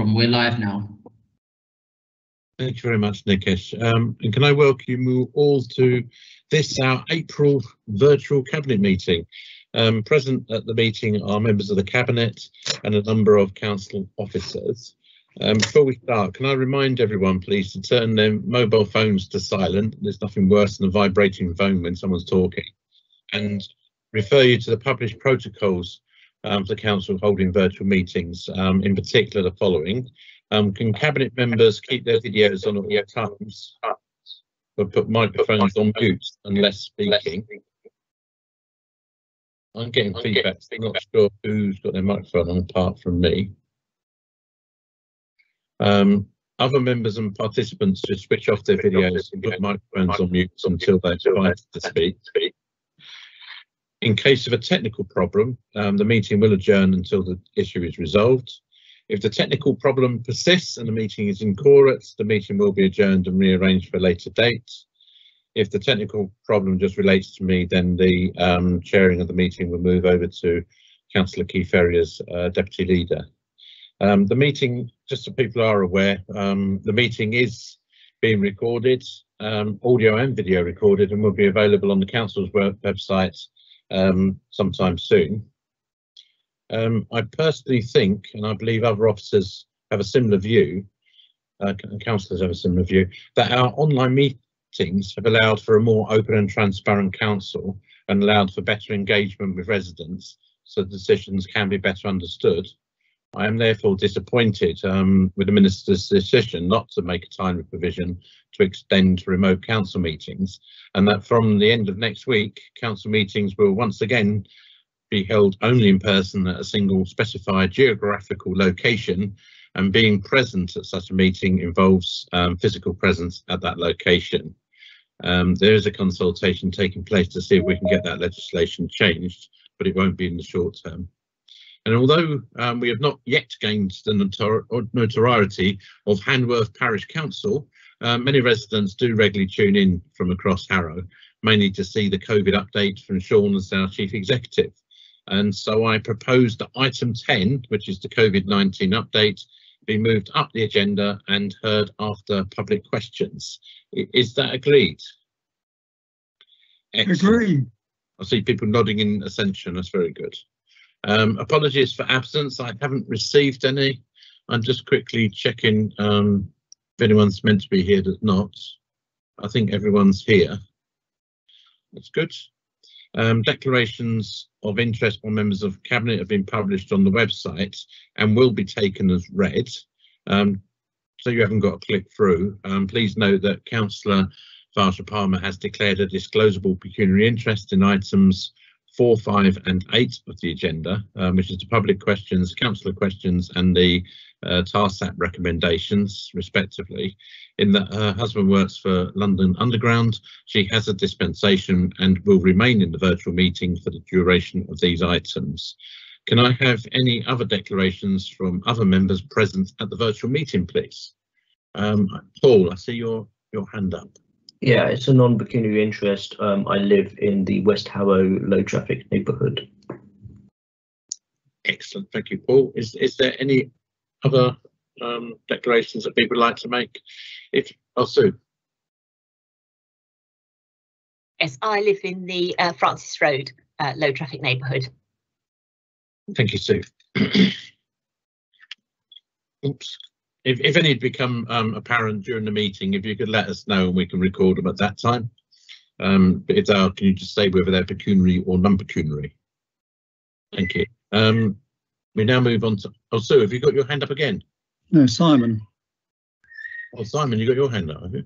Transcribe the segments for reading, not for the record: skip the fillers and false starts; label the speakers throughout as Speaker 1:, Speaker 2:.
Speaker 1: problem. We're live now.
Speaker 2: Thank you very much, Nikesh. And can I welcome you all to this, our April virtual Cabinet meeting. Present at the meeting are members of the Cabinet and a number of Council officers. Before we start, can I remind everyone, please, to turn their mobile phones to silent. There's nothing worse than a vibrating phone when someone's talking. And refer you to the published protocols for the Council holding virtual meetings, in particular the following. Can Cabinet members keep their videos on at all times, but put microphones on mute unless speaking? I'm getting feedback, so I'm not sure who's got their microphone on apart from me. Other members and participants should switch off their videos and put microphones on mute until they're invited to speak. In case of a technical problem, the meeting will adjourn until the issue is resolved. If the technical problem persists and the meeting is incorrect, the meeting will be adjourned and rearranged for a later date. If the technical problem just relates to me, then the chairing of the meeting will move over to Councillor Keith Ferrier's Deputy Leader. The meeting, just so people are aware, the meeting is being recorded, audio and video recorded, and will be available on the Council's website sometime soon. I personally think, and I believe other officers have a similar view, councillors have a similar view, that our online meetings have allowed for a more open and transparent council and allowed for better engagement with residents, so decisions can be better understood. I am therefore disappointed with the Minister's decision not to make a timely provision to extend remote council meetings, and that from the end of next week, council meetings will once again be held only in person at a single specified geographical location, and being present at such a meeting involves physical presence at that location. There is a consultation taking place to see if we can get that legislation changed, but it won't be in the short term. And although we have not yet gained the notoriety of Hanworth Parish Council, many residents do regularly tune in from across Harrow, mainly to see the COVID update from Sean as our Chief Executive. And so I propose that item 10, which is the COVID-19 update, be moved up the agenda and heard after public questions. Is that agreed? Excellent. Agreed. I see people nodding in ascension. That's very good. Apologies for absence. I haven't received any. I'm just quickly checking if anyone's meant to be here that's not. I think everyone's here. That's good. Declarations of interest by members of Cabinet have been published on the website and will be taken as read. So you haven't got to click through. Please note that Councillor Varsha Palmer has declared a disclosable pecuniary interest in items 4, 5 and 8 of the agenda, which is the public questions, councillor questions and the TARSAP recommendations, respectively. In that her husband works for London Underground, she has a dispensation and will remain in the virtual meeting for the duration of these items. Can I have any other declarations from other members present at the virtual meeting, please? Paul, I see your hand up.
Speaker 3: Yeah, it's a non-pecuniary interest. I live in the West Harrow low traffic neighbourhood.
Speaker 2: Excellent, thank you, Paul. Is there any other declarations that people would like to make? Sue.
Speaker 4: Yes, I live in the Francis Road low traffic neighbourhood.
Speaker 2: Thank you, Sue. Oops. If any become apparent during the meeting, if you could let us know and we can record them at that time. But if they are, can you just say whether they're pecuniary or non-pecuniary? Thank you. We now move on to, Sue, have you got your hand up again?
Speaker 5: No, Simon.
Speaker 2: Oh, Simon, you got your hand up, have you?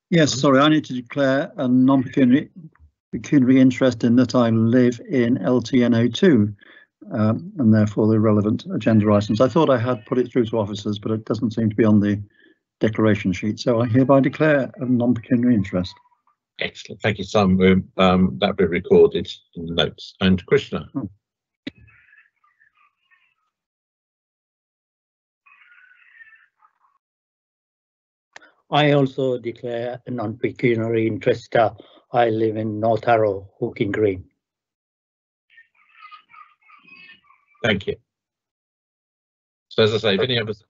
Speaker 5: Yes, sorry, I need to declare a non-pecuniary interest in that I live in LTN02, and therefore the relevant agenda items. I thought I had put it through to officers, but it doesn't seem to be on the declaration sheet, so I hereby declare a non-pecuniary interest.
Speaker 2: Excellent, thank you, Simon. That'll be recorded in the notes. And Krishna.
Speaker 6: I also declare a non-pecuniary interest. I live in North Harrow, Hooking Green.
Speaker 2: Thank you. So as I say, if any others,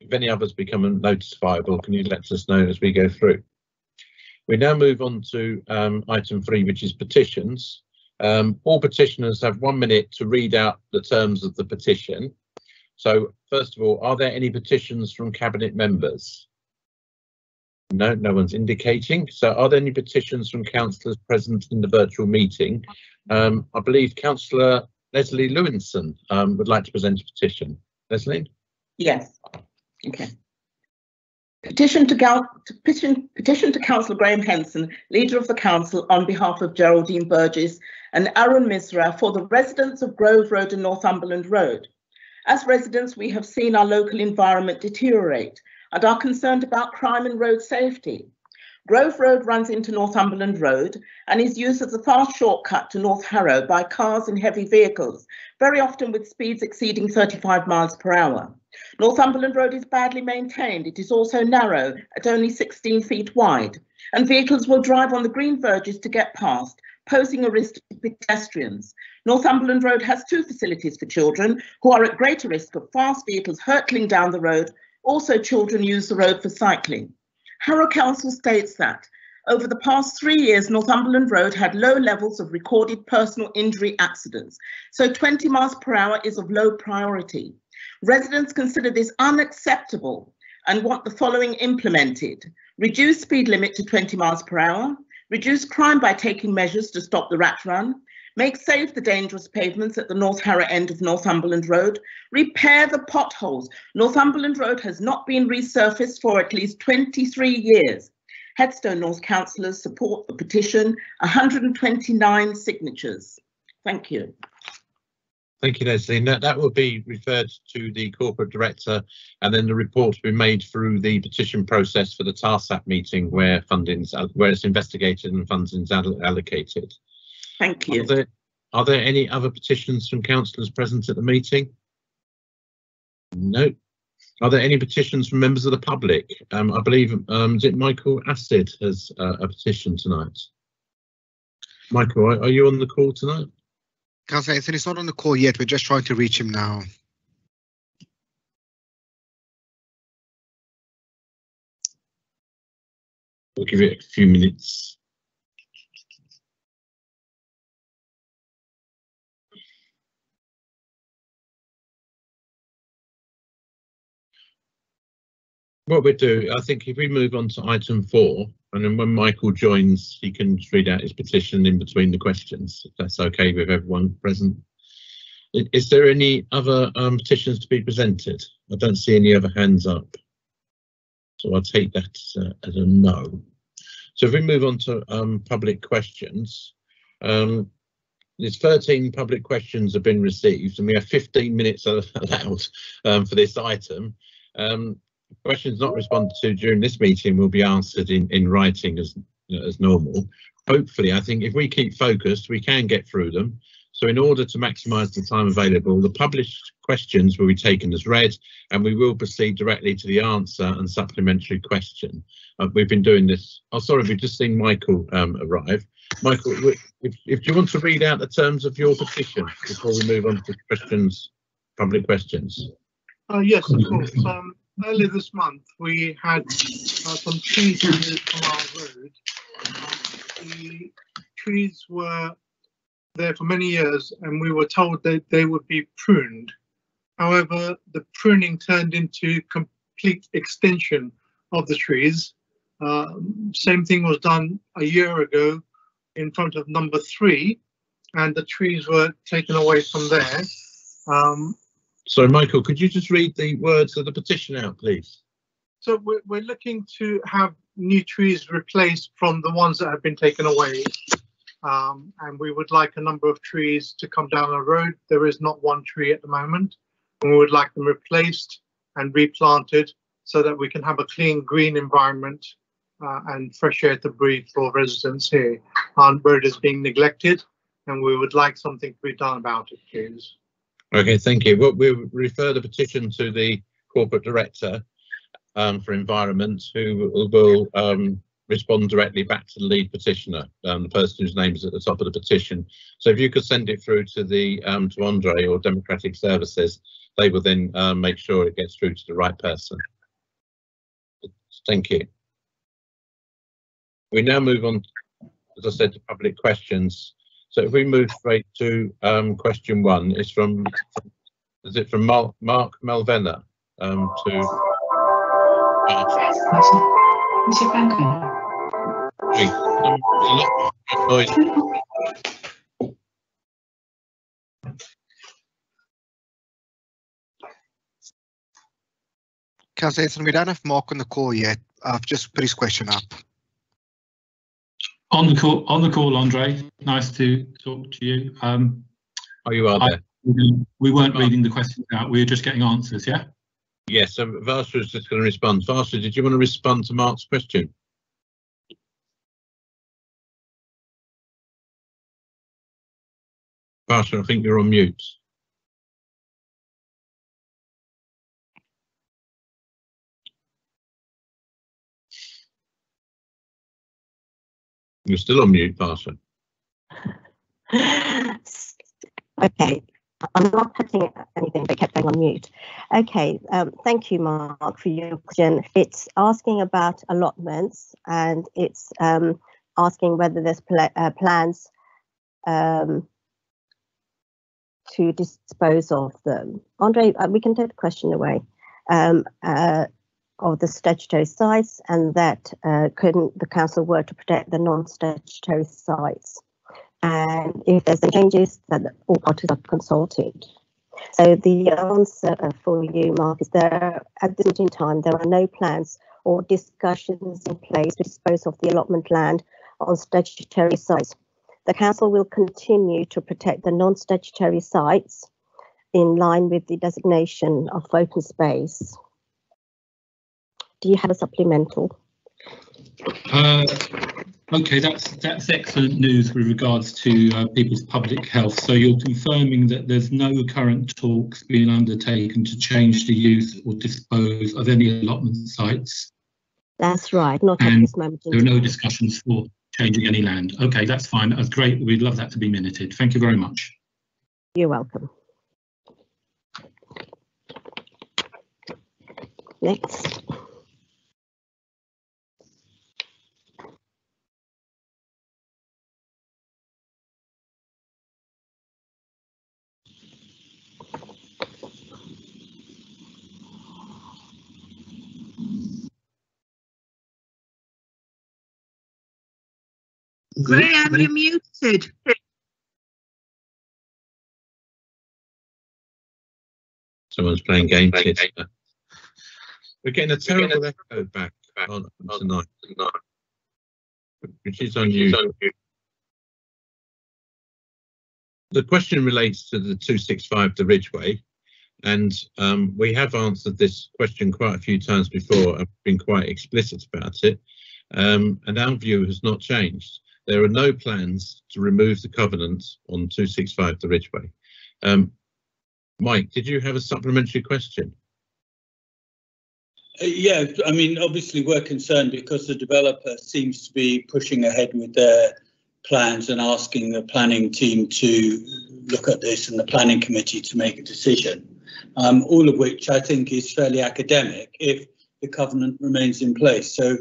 Speaker 2: If any others become notifiable, can you let us know as we go through? We now move on to item 3, which is petitions. All petitioners have 1 minute to read out the terms of the petition. So first of all, are there any petitions from Cabinet members? No, no one's indicating. So are there any petitions from councillors present in the virtual meeting? I believe Councillor Leslie Lewinson would like to present a petition. Leslie?
Speaker 1: Yes. Okay. Petition to Councillor Graham Henson, Leader of the Council, on behalf of Geraldine Burgess and Aaron Misra for the residents of Grove Road and Northumberland Road. As residents, we have seen our local environment deteriorate and are concerned about crime and road safety. Grove Road runs into Northumberland Road and is used as a fast shortcut to North Harrow by cars and heavy vehicles, very often with speeds exceeding 35 miles per hour. Northumberland Road is badly maintained. It is also narrow at only 16 feet wide, and vehicles will drive on the green verges to get past, posing a risk to pedestrians. Northumberland Road has 2 facilities for children who are at greater risk of fast vehicles hurtling down the road. Also, children use the road for cycling. Harrow Council states that over the past 3 years, Northumberland Road had low levels of recorded personal injury accidents, so 20 miles per hour is of low priority. Residents consider this unacceptable and want the following implemented: reduce speed limit to 20 miles per hour, reduce crime by taking measures to stop the rat run, make safe the dangerous pavements at the North Harrow end of Northumberland Road, repair the potholes. Northumberland Road has not been resurfaced for at least 23 years. Headstone North councillors support the petition, 129 signatures. Thank you.
Speaker 2: Thank you, Leslie. That will be referred to the corporate director, and then the report will be made through the petition process for the TARSAP meeting where it's investigated and funding's allocated.
Speaker 1: Thank you.
Speaker 2: Are there any other petitions from councillors present at the meeting? No. Are there any petitions from members of the public? I believe is it Michael Acid has a petition tonight. Michael, are you on the call tonight?
Speaker 7: Councillor Anthony, he's not on the call yet. We're just trying to reach him now.
Speaker 2: We'll give it a few minutes. What we do, I think if we move on to item 4, and then when Michael joins, he can read out his petition in between the questions, if that's okay with everyone present. Is there any other petitions to be presented? I don't see any other hands up, so I'll take that as a no. So if we move on to public questions, there's 13 public questions have been received, and we have 15 minutes allowed for this item. Questions not responded to during this meeting will be answered in writing as normal. Hopefully, I think if we keep focused, we can get through them. So in order to maximise the time available, the published questions will be taken as read, and we will proceed directly to the answer and supplementary question. We've been doing this. Oh, sorry, we've just seen Michael arrive. Michael, if you want to read out the terms of your petition before we move on to questions, public questions.
Speaker 8: Yes, of course. Earlier this month, we had some trees removed from our road. The trees were there for many years, and we were told that they would be pruned. However, the pruning turned into complete extinction of the trees. Same thing was done a year ago in front of number 3, and the trees were taken away from there.
Speaker 2: So, Michael, could you just read the words of the petition out, please?
Speaker 8: So we're looking to have new trees replaced from the ones that have been taken away. And we would like a number of trees to come down the road. There is not one tree at the moment, and we would like them replaced and replanted so that we can have a clean green environment and fresh air to breathe for residents here. Our road is being neglected, and we would like something to be done about it, please.
Speaker 2: Okay, thank you. We'll refer the petition to the corporate director for environment, who will respond directly back to the lead petitioner, the person whose name is at the top of the petition. So if you could send it through to the to Andre or Democratic Services, they will then make sure it gets through to the right person. Thank you. We now move on, as I said, to public questions. So if we move straight to question 1, it's from, is it from Mark Malvena to
Speaker 7: Councillor Henson, we don't have Mark on the call yet. I've just put his question up.
Speaker 9: On the call, Andre. Nice to talk to you.
Speaker 2: Oh, you are there.
Speaker 9: We weren't reading the questions out. We were just getting answers. Yeah.
Speaker 2: Yes. So Varsha is just going to respond. Varsha, did you want to respond to Mark's question? Varsha, I think you're on mute. You're still on mute, Varsha.
Speaker 10: Okay, I'm not touching anything, but kept going on mute. Okay, thank you, Mark, for your question. It's asking about allotments, and it's asking whether there's plans to dispose of them. Andre, we can take the question away. Of the statutory sites, and that couldn't the council work to protect the non-statutory sites, and if there's any changes that all parties are consulted. So the answer for you, Mark, is there at this point in time there are no plans or discussions in place to dispose of the allotment land on statutory sites. The council will continue to protect the non-statutory sites in line with the designation of open space. Do you have a supplemental?
Speaker 9: Okay, that's excellent news with regards to people's public health. So you're confirming that there's no current talks being undertaken to change the use or dispose of any allotment sites?
Speaker 10: That's right, not at this moment.
Speaker 9: There are no discussions for changing any land. Okay, that's fine. That's great. We'd love that to be minuted. Thank you very much.
Speaker 10: You're welcome. Next.
Speaker 11: Graham, you're muted.
Speaker 2: Someone's playing games here. We're getting a terrible echo back on tonight, which is unusual. The question relates to the 265 to Ridgeway, and we have answered this question quite a few times before and been quite explicit about it, and our view has not changed. There are no plans to remove the covenant on 265 to Ridgeway. Mike, did you have a supplementary question?
Speaker 12: Yeah, I mean, obviously we're concerned because the developer seems to be pushing ahead with their plans and asking the planning team to look at this and the planning committee to make a decision, all of which I think is fairly academic if the covenant remains in place. So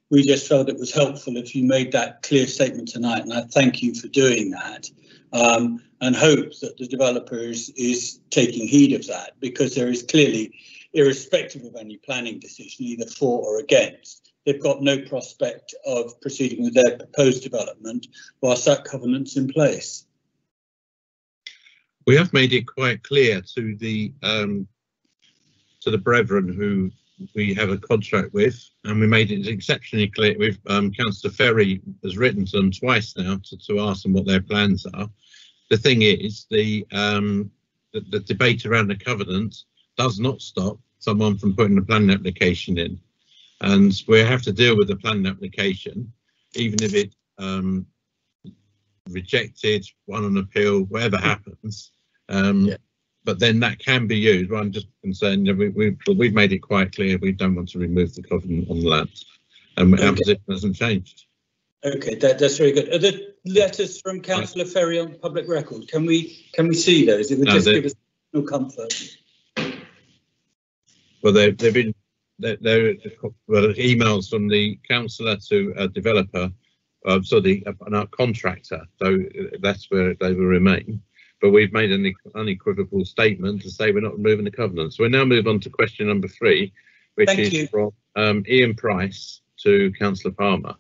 Speaker 12: we just felt it was helpful if you made that clear statement tonight, and I thank you for doing that, and hope that the developer is taking heed of that, because there is clearly, irrespective of any planning decision, either for or against, they've got no prospect of proceeding with their proposed development whilst that covenant's in place.
Speaker 2: We have made it quite clear to the brethren who we have a contract with, and we made it exceptionally clear with Councillor Ferry has written to them twice now to ask them what their plans are. The thing is, the debate around the covenant does not stop someone from putting a planning application in, and we have to deal with the planning application, even if it rejected, won an appeal, whatever happens. Yeah. But then that can be used. Well, I'm just concerned that we've made it quite clear we don't want to remove the covenant on the land, and our position hasn't changed. Okay,
Speaker 12: that's very good. Are there letters from Councillor Ferry on public record? Can we see those? It would just give us no comfort.
Speaker 2: Well, they've been there were emails from the councillor to a developer, so an contractor. So that's where they will remain. But we've made an unequivocal statement to say we're not removing the covenants. So we now move on to question number 3, which is from Ian Price to Councillor Palmer.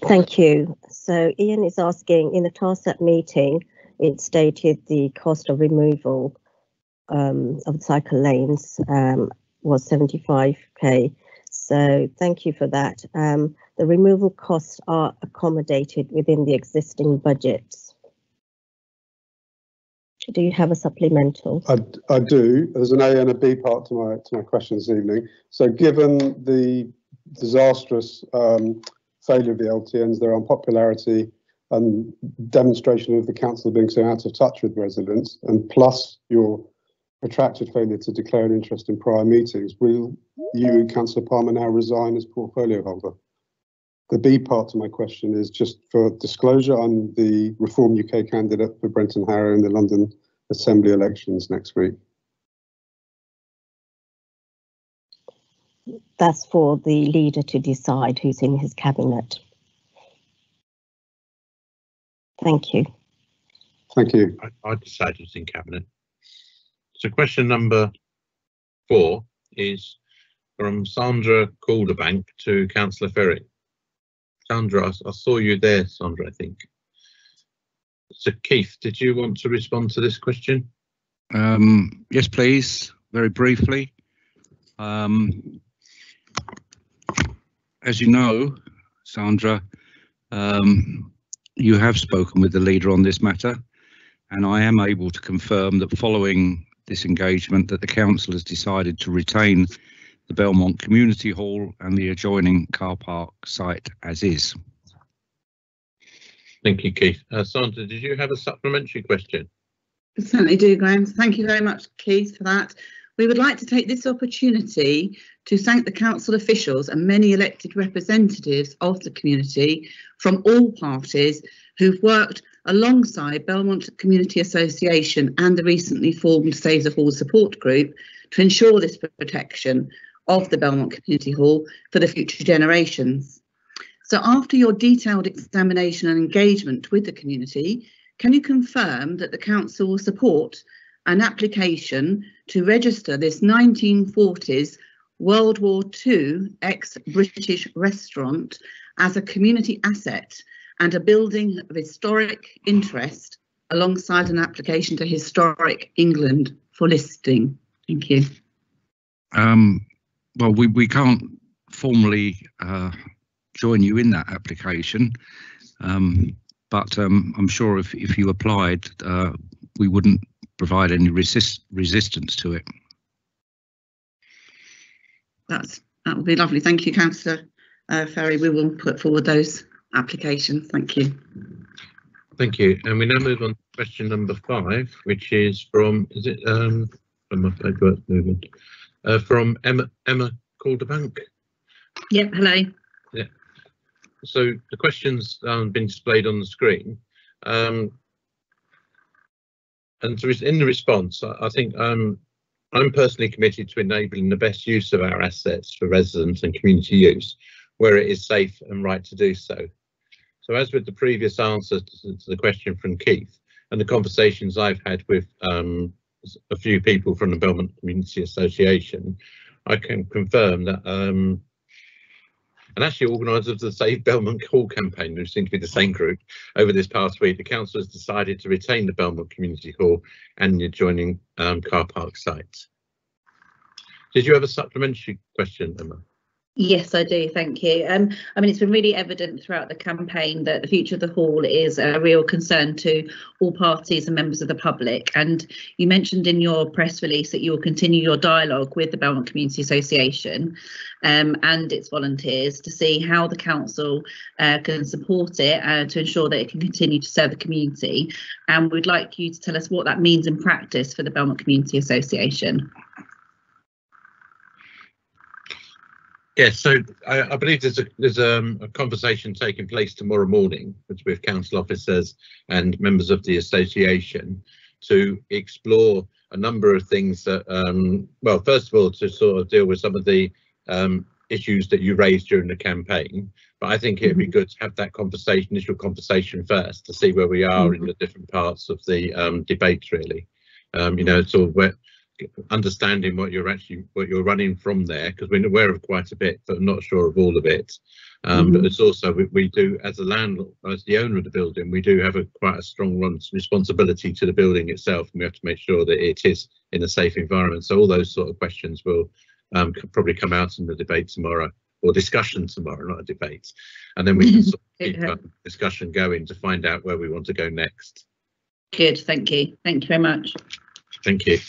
Speaker 10: Thank you. So Ian is asking, in the TARSAP meeting, it stated the cost of removal of the cycle lanes was 75k. So thank you for that. The removal costs are accommodated within the existing budgets. Do you have a supplemental?
Speaker 13: I do. There's an A and a B part to my question this evening. So given the disastrous failure of the LTNs, their unpopularity and demonstration of the council being so out of touch with residents, and plus your protracted failure to declare an interest in prior meetings, will you, Councillor Palmer, now resign as portfolio holder? The B part to my question is just for disclosure. I'm the Reform UK candidate for Brenton Harrow in the London Assembly elections next week.
Speaker 10: That's for the leader to decide who's in his cabinet. Thank you.
Speaker 13: Thank you.
Speaker 2: I decided it's in cabinet. So question number 4 is from Sandra Calderbank to Councillor Ferry. Sandra, I saw you there, Sandra, I think. So Keith, did you want to respond to this question?
Speaker 14: Yes, please, very briefly. As you know, Sandra, you have spoken with the leader on this matter, and I am able to confirm that following this engagement that the council has decided to retain the Belmont Community Hall and the adjoining car park site as is.
Speaker 2: Thank you, Keith. Sandra, did you have a supplementary question?
Speaker 11: I certainly do, Graham. Thank you very much, Keith, for that. We would like to take this opportunity to thank the council officials and many elected representatives of the community from all parties who've worked alongside Belmont Community Association and the recently formed Save the Hall support group to ensure this protection of the Belmont Community Hall for the future generations. So after your detailed examination and engagement with the community, can you confirm that the council will support an application to register this 1940s World War II ex-British restaurant as a community asset and a building of historic interest alongside an application to Historic England for listing? Thank you.
Speaker 14: Well, we can't formally join you in that application, but I'm sure if you applied, we wouldn't provide any resistance to it.
Speaker 11: That would be lovely. Thank you, Councillor Ferry. We will put forward those applications. Thank you.
Speaker 2: Thank you. And we now move on to question number 5, which is from, is it from my paperwork movement, from Emma Calderbank.
Speaker 11: Yep, hello.
Speaker 2: Yeah. So the question's been displayed on the screen. And so in the response, I think I'm personally committed to enabling the best use of our assets for residents and community use, where it is safe and right to do so. So as with the previous answer to the question from Keith and the conversations I've had with a few people from the Belmont Community Association, I can confirm that and actually organisers of the Save Belmont Hall campaign, who seem to be the same group, over this past week, the council has decided to retain the Belmont Community Hall and the adjoining car park sites. Did you have a supplementary question, Emma?
Speaker 15: Yes, I do. Thank you. I mean, it's been really evident throughout the campaign that the future of the hall is a real concern to all parties and members of the public. And you mentioned in your press release that you will continue your dialogue with the Belmont Community Association and its volunteers to see how the council can support it to ensure that it can continue to serve the community. And we'd like you to tell us what that means in practice for the Belmont Community Association.
Speaker 2: Yes, so I believe there's a conversation taking place tomorrow morning with council officers and members of the association to explore a number of things that, well, first of all, to sort of deal with some of the issues that you raised during the campaign. But I think it'd be good to have that initial conversation first, to see where we are in the different parts of the debate, really. You know, sort of understanding what you're running from there, because we're aware of quite a bit, but I'm not sure of all of it. But it's also, we do, as a landlord, as the owner of the building, we do have quite a strong responsibility to the building itself, and we have to make sure that it is in a safe environment. So all those sort of questions will probably come out in the debate tomorrow, or discussion tomorrow, not a debate, and then we can sort of keep discussion going to find out where we want to go next.
Speaker 15: Good, thank you. Thank you very much.
Speaker 2: Thank you.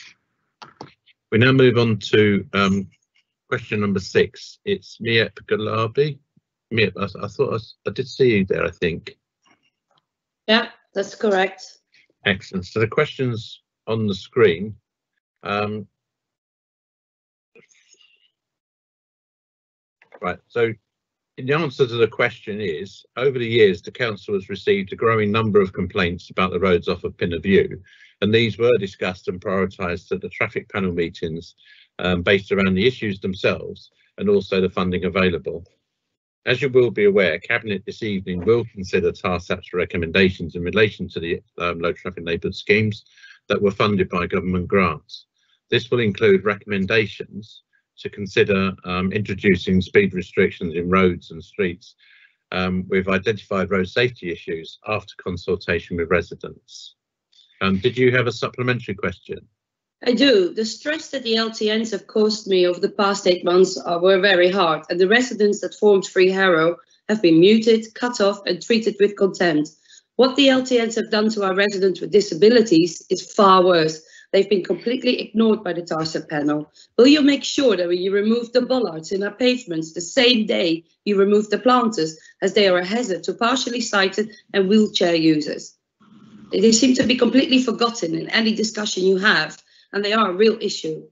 Speaker 2: We now move on to question number 6. It's Miep Galabi. Miep, I thought I did see you there, I think.
Speaker 16: Yeah, that's correct.
Speaker 2: Excellent. So the questions on the screen. Right, so the answer to the question is, over the years, the council has received a growing number of complaints about the roads off of Pinner View, and these were discussed and prioritised at the traffic panel meetings based around the issues themselves and also the funding available. As you will be aware, Cabinet this evening will consider TARSAP's recommendations in relation to the low traffic neighbourhood schemes that were funded by government grants. This will include recommendations to consider introducing speed restrictions in roads and streets with identified road safety issues after consultation with residents. Did you have a supplementary question?
Speaker 16: I do. The stress that the LTNs have caused me over the past 8 months were very hard, and the residents that formed Free Harrow have been muted, cut off and treated with contempt. What the LTNs have done to our residents with disabilities is far worse. They've been completely ignored by the TARSAP panel. Will you make sure that when you remove the bollards in our pavements the same day you remove the planters, as they are a hazard to partially sighted and wheelchair users? They seem to be completely forgotten in any discussion you have, and they are a real issue.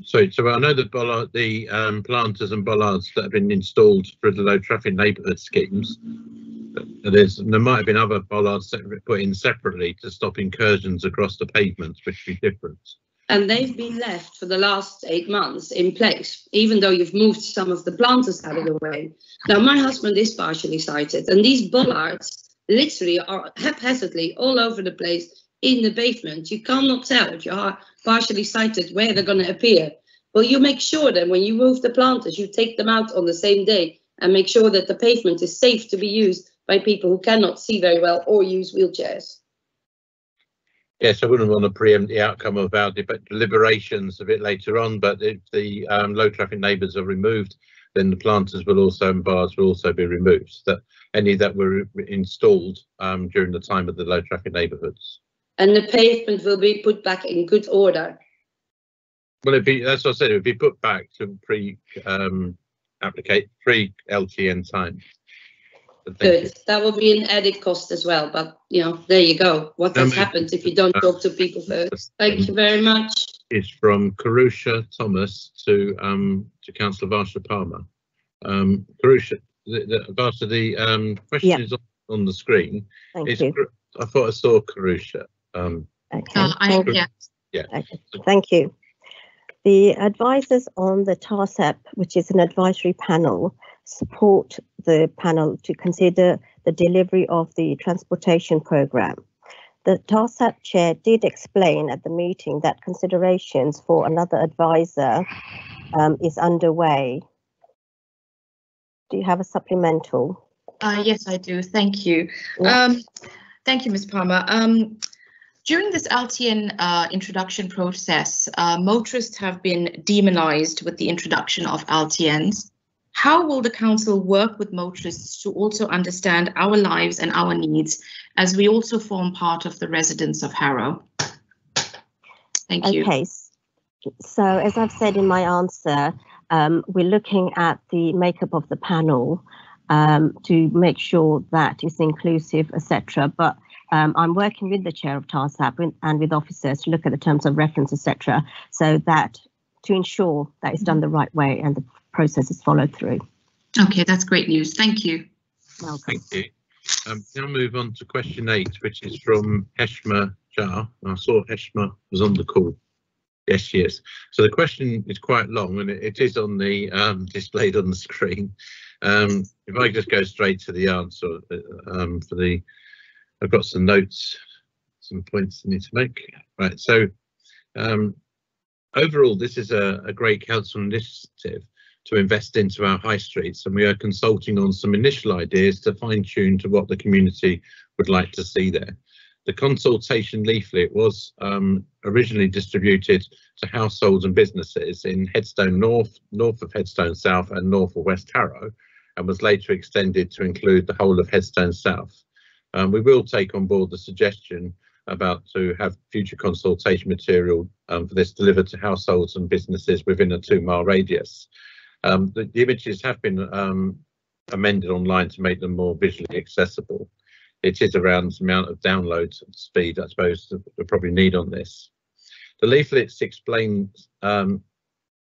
Speaker 2: So I know that the planters and bollards that have been installed for the low traffic neighbourhood schemes, there might have been other bollards put in separately to stop incursions across the pavements, which would be different.
Speaker 16: And they've been left for the last 8 months in place, even though you've moved some of the planters out of the way. Now, my husband is partially sighted, and these bollards literally are haphazardly all over the place in the pavement. You cannot tell if you are partially sighted where they're going to appear. Will you make sure that when you move the planters, you take them out on the same day and make sure that the pavement is safe to be used by people who cannot see very well or use wheelchairs?
Speaker 2: Yes, I wouldn't want to preempt the outcome of our deliberations a bit later on, but if the low traffic neighbours are removed, then the planters will also and bars will also be removed. That any that were installed during the time of the low traffic neighbourhoods.
Speaker 16: And the pavement will be put back in good order.
Speaker 2: Well, it'd be, as I said, it would be put back to pre-LTN time.
Speaker 16: Good. That will be an added cost as well, but you know, there you go. What has happened if you don't talk to people first? Thank you very much.
Speaker 2: It's from Karusha Thomas to Councillor Varsha Palmer. Karusha, Varsha, the question is on the screen.
Speaker 10: Thank you.
Speaker 2: I thought I saw Karusha.
Speaker 10: Okay. Okay. Thank you. The advisors on the TARSAP, which is an advisory panel, support the panel to consider the delivery of the transportation programme. The TARSAP chair did explain at the meeting that considerations for another advisor is underway. Do you have a supplemental?
Speaker 17: Yes, I do. Thank you. Thank you, Ms. Palmer. During this LTN introduction process, motorists have been demonised with the introduction of LTNs. How will the council work with motorists to also understand our lives and our needs, as we also form part of the residents of Harrow? Thank you.
Speaker 10: Okay, so as I've said in my answer, we're looking at the makeup of the panel to make sure that it's inclusive, etc. But I'm working with the chair of TARSAP and with officers to look at the terms of reference, etc. So that to ensure that it's done the right way and the process is followed through.
Speaker 17: Okay, that's great news. Thank you.
Speaker 10: Welcome.
Speaker 2: Thank you. Now move on to question 8, which is from Heshma Shah. I saw Heshma was on the call. Yes, she is. So the question is quite long, and it is on the displayed on the screen. If I just go straight to the answer, I've got some notes, some points I need to make. Right. So overall, this is a great council initiative to invest into our high streets, and we are consulting on some initial ideas to fine tune to what the community would like to see there. The consultation leaflet was originally distributed to households and businesses in Headstone North, north of Headstone South and north of West Harrow, and was later extended to include the whole of Headstone South. We will take on board the suggestion to have future consultation material for this delivered to households and businesses within a 2-mile radius. The images have been amended online to make them more visually accessible. It is around the amount of download speed, I suppose, that we probably need on this. The leaflets explain the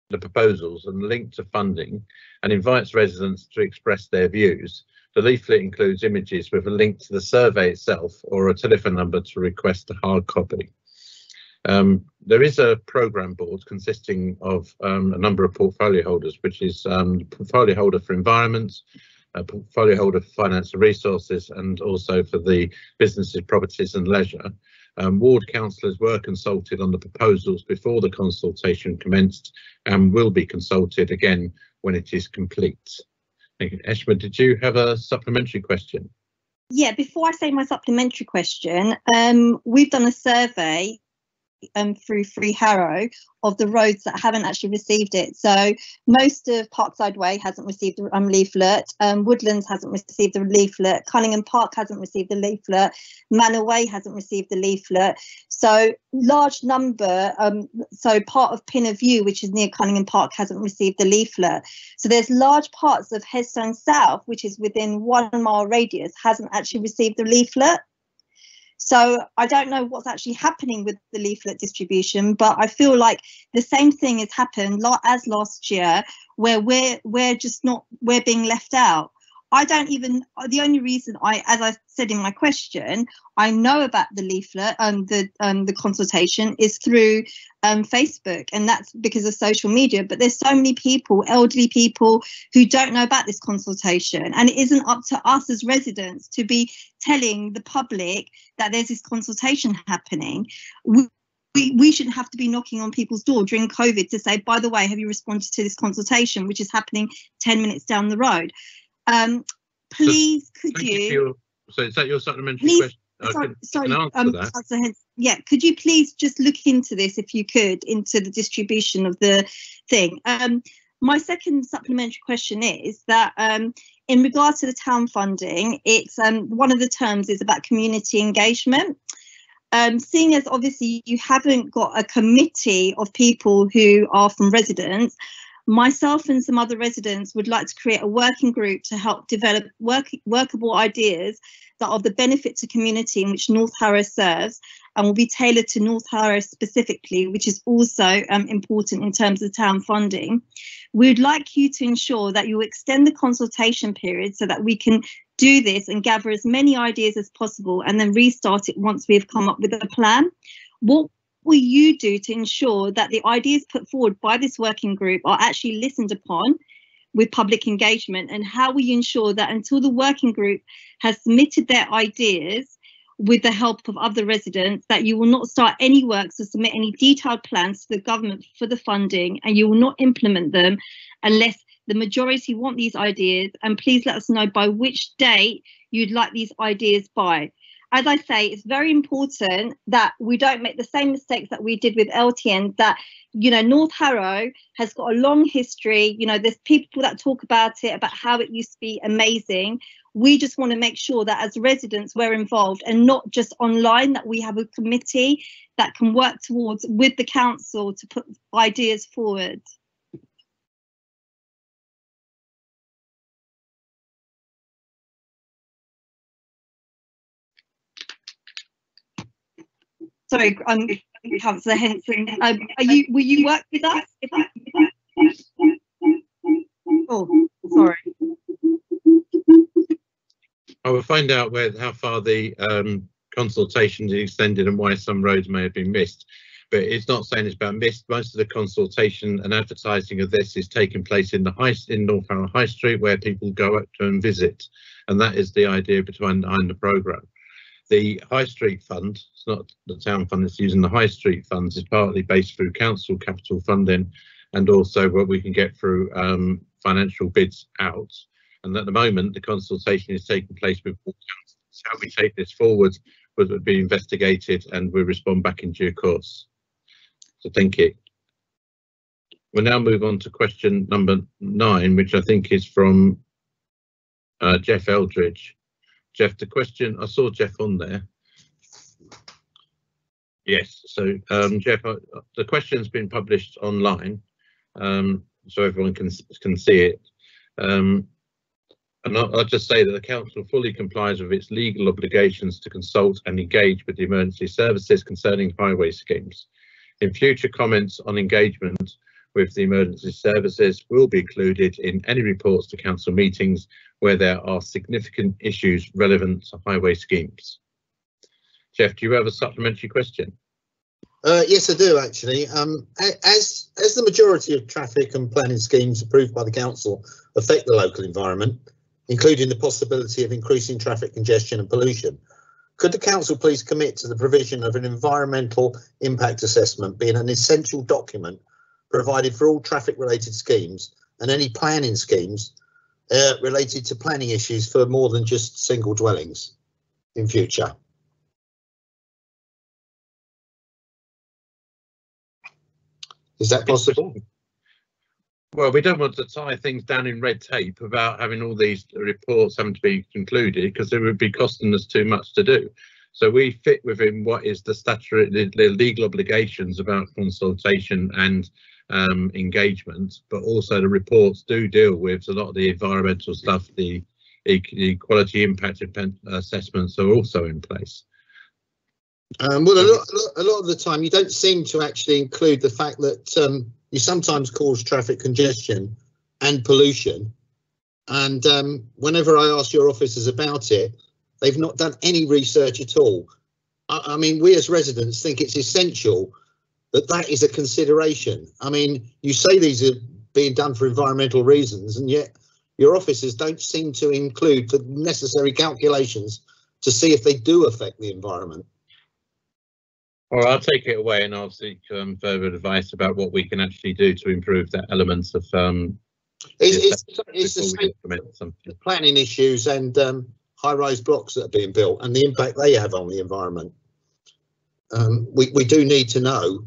Speaker 2: proposals and link to funding and invites residents to express their views. The leaflet includes images with a link to the survey itself or a telephone number to request a hard copy. There is a programme board consisting of a number of portfolio holders, which is portfolio holder for environment, a portfolio holder for finance and resources, and also for the businesses, properties and leisure. Ward councillors were consulted on the proposals before the consultation commenced and will be consulted again when it is complete. Thank you. Heshma, did you have a supplementary question?
Speaker 18: Yeah, before I say my supplementary question, we've done a survey through Free Harrow of the roads that haven't actually received it. So most of Parkside Way hasn't received the leaflet, Woodlands hasn't received the leaflet, Cunningham Park hasn't received the leaflet, Manor Way hasn't received the leaflet. So large number, so part of Pinner View, which is near Cunningham Park, hasn't received the leaflet. So there's large parts of Headstone South, which is within 1 mile radius, hasn't actually received the leaflet. So I don't know what's actually happening with the leaflet distribution, but I feel like the same thing has happened as last year, where we're being left out. I don't even, the only reason as I said in my question, I know about the leaflet and the consultation is through Facebook, and that's because of social media. But there's so many people, elderly people, who don't know about this consultation, and it isn't up to us as residents to be telling the public that there's this consultation happening. We shouldn't have to be knocking on people's door during COVID to say, by the way, have you responded to this consultation, which is happening 10 minutes down the road. Please, could you?
Speaker 2: So is that your supplementary question?
Speaker 18: Yeah, could you please just look into this, if you could, into the distribution of the thing? My second supplementary question is that in regards to the town funding, it's one of the terms is about community engagement. Seeing as obviously you haven't got a committee of people who are from residents, myself and some other residents would like to create a working group to help develop workable ideas that are of the benefit to community in which North Harrow serves, and will be tailored to North Harrow specifically, which is also important in terms of town funding. We'd like you to ensure that you extend the consultation period so that we can do this and gather as many ideas as possible and then restart it once we have come up with a plan. What will you do to ensure that the ideas put forward by this working group are actually listened upon with public engagement, and how will you ensure that until the working group has submitted their ideas with the help of other residents, that you will not start any works or submit any detailed plans to the government for the funding, and you will not implement them unless the majority want these ideas? And please let us know by which date you'd like these ideas by. As I say, it's very important that we don't make the same mistakes that we did with LTN, that, you know, North Harrow has got a long history. You know, there's people that talk about it, about how it used to be amazing. We just want to make sure that as residents we're involved, and not just online, that we have a committee that can work towards with the council to put ideas forward. Sorry, Councillor Henson, will you work with us?
Speaker 2: Oh,
Speaker 18: Oh, sorry.
Speaker 2: will find out how far the consultation is extended and why some roads may have been missed. But it's not saying it's about missed. Most of the consultation and advertising of this is taking place in North Harrow High Street, where people go up to and visit, and that is the idea behind the programme. The High Street Fund, it's not the town fund, it's using the High Street funds, is partly based through council capital funding, and also what we can get through financial bids out. And at the moment, the consultation is taking place with all councils. How we take this forward will be investigated, and we'll respond back in due course. So thank you. We'll now move on to question number 9, which I think is from Jeff Eldridge. Jeff, the question, I saw Jeff on there. Yes, so Jeff, the question's been published online, so everyone can see it. And I'll just say that the council fully complies with its legal obligations to consult and engage with the emergency services concerning highway schemes. In future, comments on engagement with the emergency services will be included in any reports to council meetings where there are significant issues relevant to highway schemes. Jeff, do you have a supplementary question?
Speaker 19: Yes, I do actually. As the majority of traffic and planning schemes approved by the council affect the local environment, including the possibility of increasing traffic congestion and pollution, could the council please commit to the provision of an environmental impact assessment being an essential document provided for all traffic related schemes and any planning schemes related to planning issues for more than just single dwellings in future? Is that possible?
Speaker 2: Well, we don't want to tie things down in red tape about having all these reports having to be concluded, because it would be costing us too much to do. So we fit within what is the statutory, the legal obligations about consultation and engagement, but also the reports do deal with a lot of the environmental stuff. The quality impact assessments are also in place.
Speaker 19: Well, a lot of the time you don't seem to actually include the fact that you sometimes cause traffic congestion and pollution. And whenever I ask your officers about it, they've not done any research at all. I mean, we as residents think it's essential that that is a consideration. I mean, you say these are being done for environmental reasons, and yet your officers don't seem to include the necessary calculations to see if they do affect the environment.
Speaker 2: Well, I'll take it away and I'll seek further advice about what we can actually do to improve that element of
Speaker 19: it's the same planning issues and high-rise blocks that are being built and the impact they have on the environment. We do need to know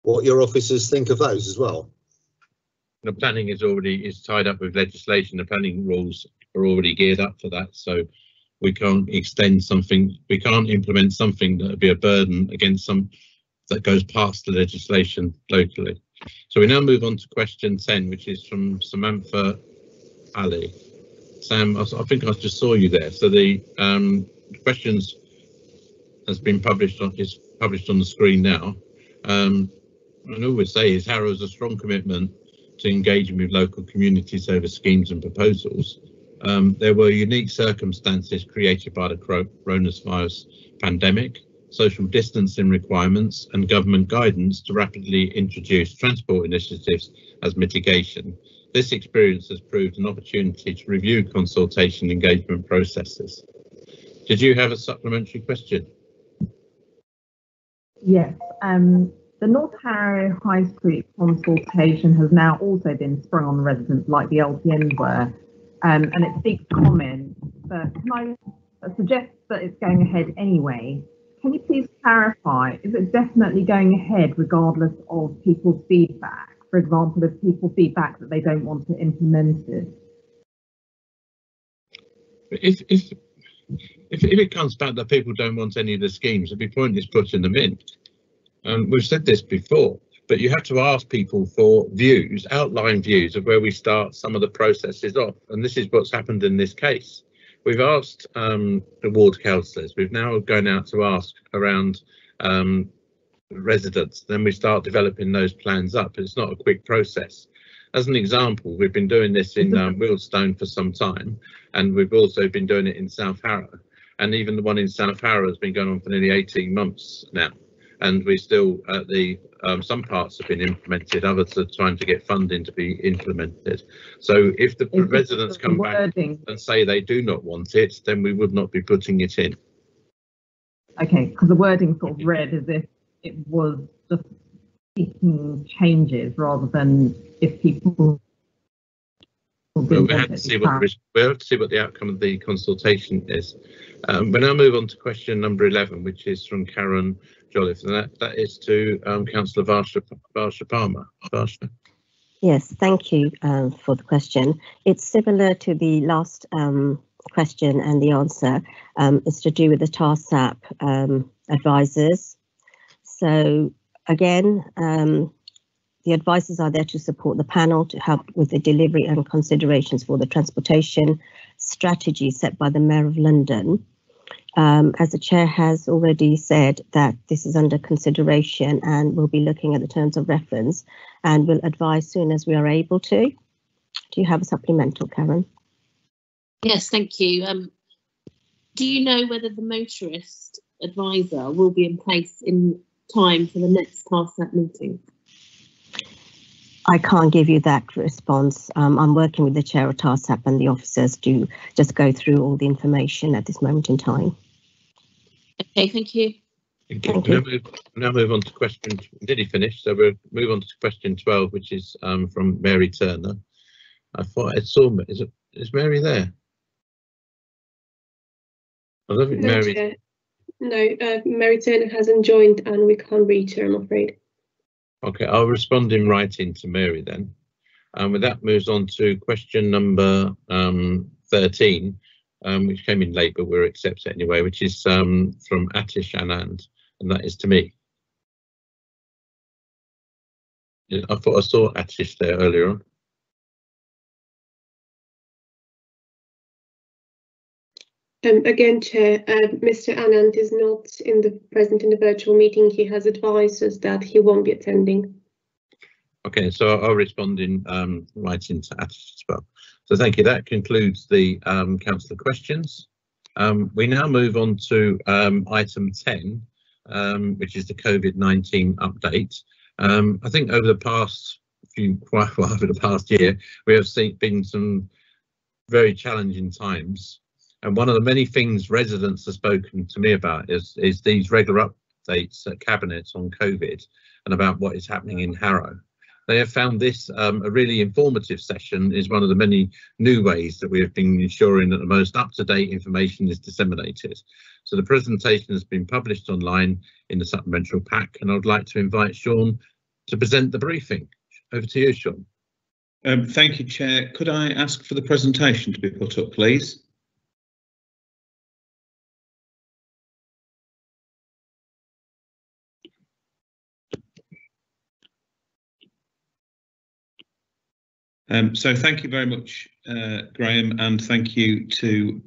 Speaker 19: what your officers think of those as well.
Speaker 2: The planning is tied up with legislation. The planning rules are already geared up for that, so we can't extend something, we can't implement something that would be a burden against some that goes past the legislation locally. So we now move on to question 10, which is from Samantha Ali. Sam, I think I just saw you there. So the questions has been published on the screen now. And all we say is Harrow has a strong commitment to engaging with local communities over schemes and proposals. There were unique circumstances created by the coronavirus pandemic, social distancing requirements and government guidance to rapidly introduce transport initiatives as mitigation. This experience has proved an opportunity to review consultation engagement processes. Did you have a supplementary question?
Speaker 20: Yes, the North Harrow High Street consultation has now also been sprung on the residents like the LTNs were. And it seeks comment, but can I suggest that it's going ahead anyway? Can you please clarify, is it definitely going ahead regardless of people's feedback? For example, if people feedback that they don't want to implement it?
Speaker 2: If it comes back that people don't want any of the schemes, it'd be pointless putting them in. We've said this before. But you have to ask people for views, outline views of where we start some of the processes off. And this is what's happened in this case. We've asked the ward councillors, we've now gone out to ask around residents. Then we start developing those plans up. It's not a quick process. As an example, we've been doing this in Wealdstone for some time, and we've also been doing it in South Harrow. And even the one in South Harrow has been going on for nearly 18 months now. And we still, some parts have been implemented, others are trying to get funding to be implemented. So if the residents come back and say they do not want it, then we would not be putting it in.
Speaker 20: Okay, because the wording sort of read as if it was just seeking changes rather than if people.
Speaker 2: Well, we have to see what the outcome of the consultation is. We now move on to question number 11, which is from Karen Jolliffe, and that is to Councillor Varsha Palmer. Varsha.
Speaker 10: Yes, thank you for the question. It's similar to the last question, and the answer is to do with the TARSAP advisors. So again, the advisors are there to support the panel to help with the delivery and considerations for the transportation strategy set by the Mayor of London. As the Chair has already said, that this is under consideration and we'll be looking at the terms of reference and will advise soon as we are able to. Do you have a supplemental, Karen?
Speaker 21: Yes, thank you. Do you know whether the motorist advisor will be in place in time for the next TARSAP meeting?
Speaker 10: I can't give you that response. I'm working with the Chair of TARSAP and the officers to just go through all the information at this moment in time.
Speaker 21: Okay, thank you.
Speaker 2: Thank you. Now move on to question, nearly finished, so we'll move on to question 12, which is from Mary Turner. I thought I saw, is Mary there? I don't think Mary.
Speaker 22: Chair. No, Mary Turner hasn't joined and we can't reach her, I'm afraid.
Speaker 2: Okay, I'll respond in writing to Mary then. With that moves on to question number 13, which came in late, but we'll accept it anyway, which is from Atish Anand, and that is to me. I thought I saw Atish there earlier on.
Speaker 22: Again, Chair, Mr. Anand is not present in the virtual meeting. He has advised us that he won't be attending.
Speaker 2: Okay, so I'll respond in writing to Atish as well. So thank you. That concludes the councillor questions. We now move on to item 10, which is the COVID-19 update. I think over the past over the past year, we have been some very challenging times. And one of the many things residents have spoken to me about is these regular updates at Cabinet on COVID and about what is happening in Harrow. They have found this a really informative session is one of the many new ways that we have been ensuring that the most up-to-date information is disseminated. So the presentation has been published online in the supplementary pack, and I would like to invite Sean to present the briefing. Over to you, Sean.
Speaker 23: Thank you, Chair. Could I ask for the presentation to be put up, please? So thank you very much, Graham, and thank you to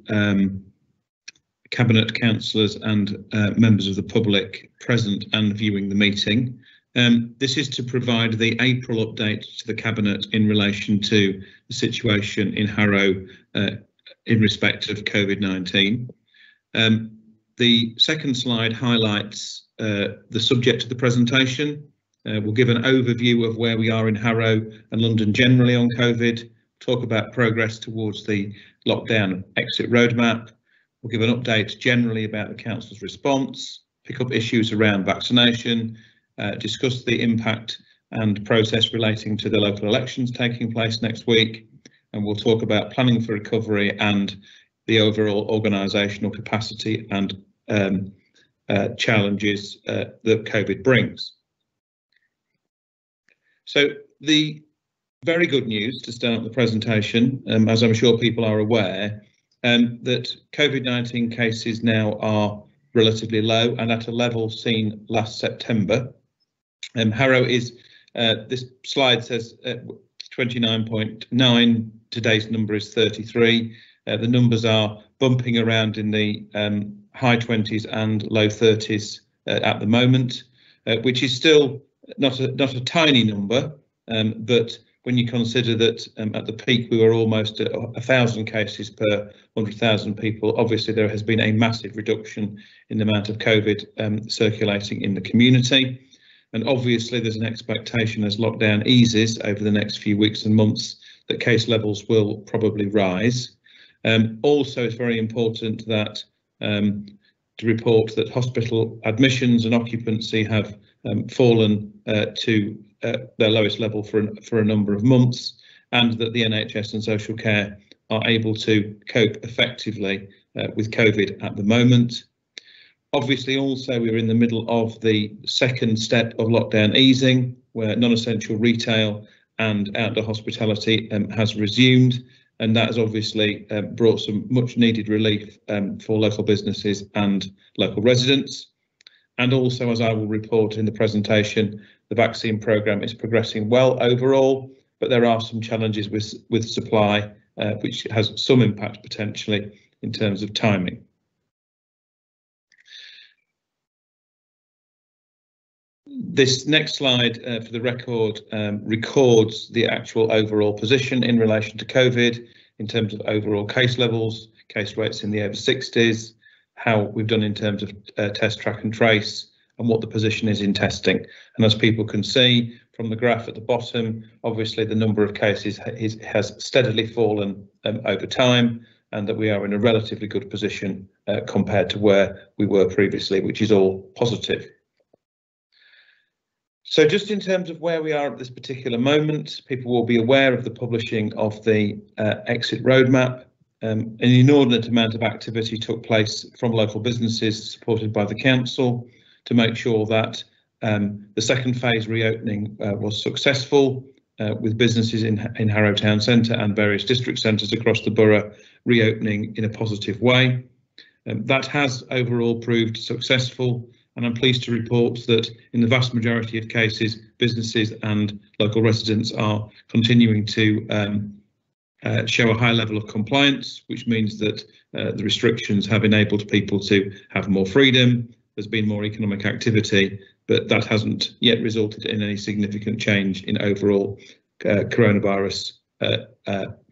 Speaker 23: Cabinet councillors and members of the public present and viewing the meeting. This is to provide the April update to the Cabinet in relation to the situation in Harrow in respect of COVID-19. The second slide highlights the subject of the presentation. We'll give an overview of where we are in Harrow and London generally on COVID, talk about progress towards the lockdown exit roadmap. We'll give an update generally about the council's response, pick up issues around vaccination, discuss the impact and process relating to the local elections taking place next week, and we'll talk about planning for recovery and the overall organisational capacity and challenges that COVID brings. So the very good news to start the presentation, as I'm sure people are aware, that COVID-19 cases now are relatively low and at a level seen last September. Harrow is, this slide says 29.9, today's number is 33. The numbers are bumping around in the high 20s and low 30s at the moment, which is still not a tiny number, but when you consider that at the peak we were almost at 1,000 cases per 100,000 people. Obviously there has been a massive reduction in the amount of COVID circulating in the community, and obviously there's an expectation as lockdown eases over the next few weeks and months that case levels will probably rise. Also, it's very important that to report that hospital admissions and occupancy have fallen to their lowest level for a number of months, and that the NHS and social care are able to cope effectively with COVID at the moment. Obviously, also we're in the middle of the second step of lockdown easing, where non-essential retail and outdoor hospitality has resumed, and that has obviously brought some much needed relief for local businesses and local residents. And also, as I will report in the presentation, the vaccine programme is progressing well overall, but there are some challenges with supply, which has some impact potentially in terms of timing. This next slide, for the record, records the actual overall position in relation to COVID in terms of overall case levels, case rates in the over 60s, how we've done in terms of test, track and trace, and what the position is in testing. And as people can see from the graph at the bottom, obviously the number of cases has steadily fallen over time, and that we are in a relatively good position compared to where we were previously, which is all positive. So just in terms of where we are at this particular moment, people will be aware of the publishing of the exit roadmap. An inordinate amount of activity took place from local businesses supported by the council to make sure that the second phase reopening was successful, with businesses in Harrow Town Centre and various district centres across the borough reopening in a positive way. That has overall proved successful, and I'm pleased to report that in the vast majority of cases, businesses and local residents are continuing to show a high level of compliance, which means that the restrictions have enabled people to have more freedom. There's been more economic activity, but that hasn't yet resulted in any significant change in overall coronavirus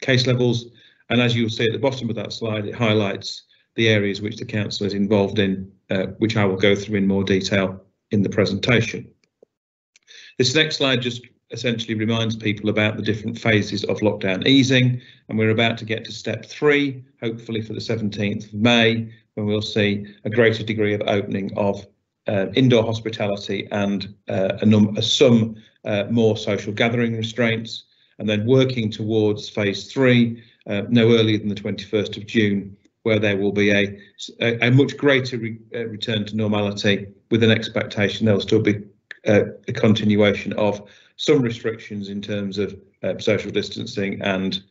Speaker 23: case levels. And as you'll see at the bottom of that slide, it highlights the areas which the council is involved in, which I will go through in more detail in the presentation. This next slide just essentially reminds people about the different phases of lockdown easing, and we're about to get to step 3, hopefully for the 17th of May, when we'll see a greater degree of opening of indoor hospitality and some more social gathering restraints, and then working towards phase 3 no earlier than the 21st of June, where there will be a much greater return to normality, with an expectation there will still be a continuation of some restrictions in terms of social distancing and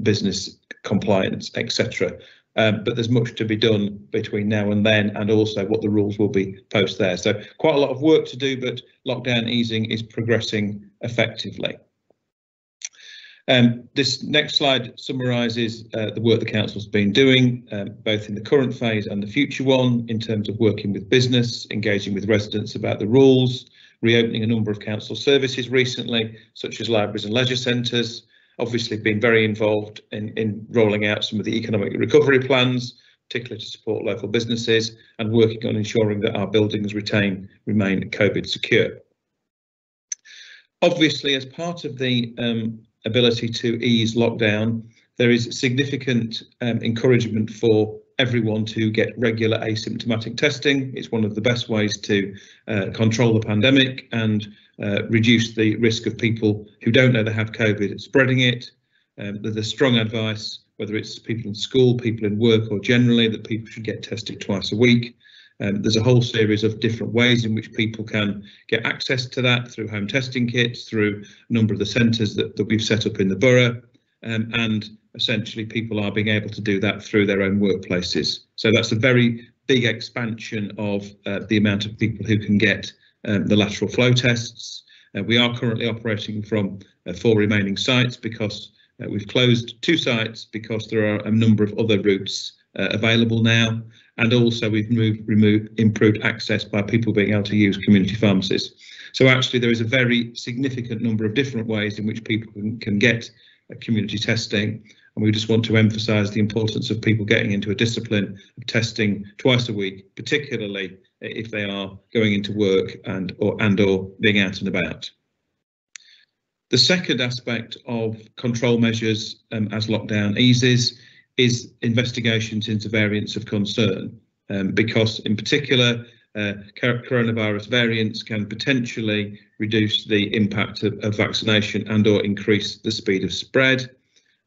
Speaker 23: business compliance, etc. But there's much to be done between now and then, and also what the rules will be post there. So quite a lot of work to do, but lockdown easing is progressing effectively. This next slide summarises the work the council's been doing, both in the current phase and the future one, in terms of working with business, engaging with residents about the rules, reopening a number of council services recently, such as libraries and leisure centres, obviously been very involved in rolling out some of the economic recovery plans, particularly to support local businesses, and working on ensuring that our buildings remain COVID secure. Obviously, as part of the ability to ease lockdown, there is significant encouragement for everyone to get regular asymptomatic testing. It's one of the best ways to control the pandemic and reduce the risk of people who don't know they have COVID spreading it. There's strong advice, whether it's people in school, people in work, or generally, that people should get tested twice a week. There's a whole series of different ways in which people can get access to that, through home testing kits, through a number of the centres that we've set up in the borough, and essentially people are being able to do that through their own workplaces. So that's a very big expansion of the amount of people who can get the lateral flow tests. We are currently operating from 4 remaining sites, because we've closed 2 sites because there are a number of other routes available now, and also we've improved access by people being able to use community pharmacies. So actually there is a very significant number of different ways in which people can get community testing, and we just want to emphasise the importance of people getting into a discipline of testing twice a week, particularly if they are going into work and or being out and about. The second aspect of control measures as lockdown eases is investigations into variants of concern, because in particular coronavirus variants can potentially reduce the impact of vaccination and or increase the speed of spread.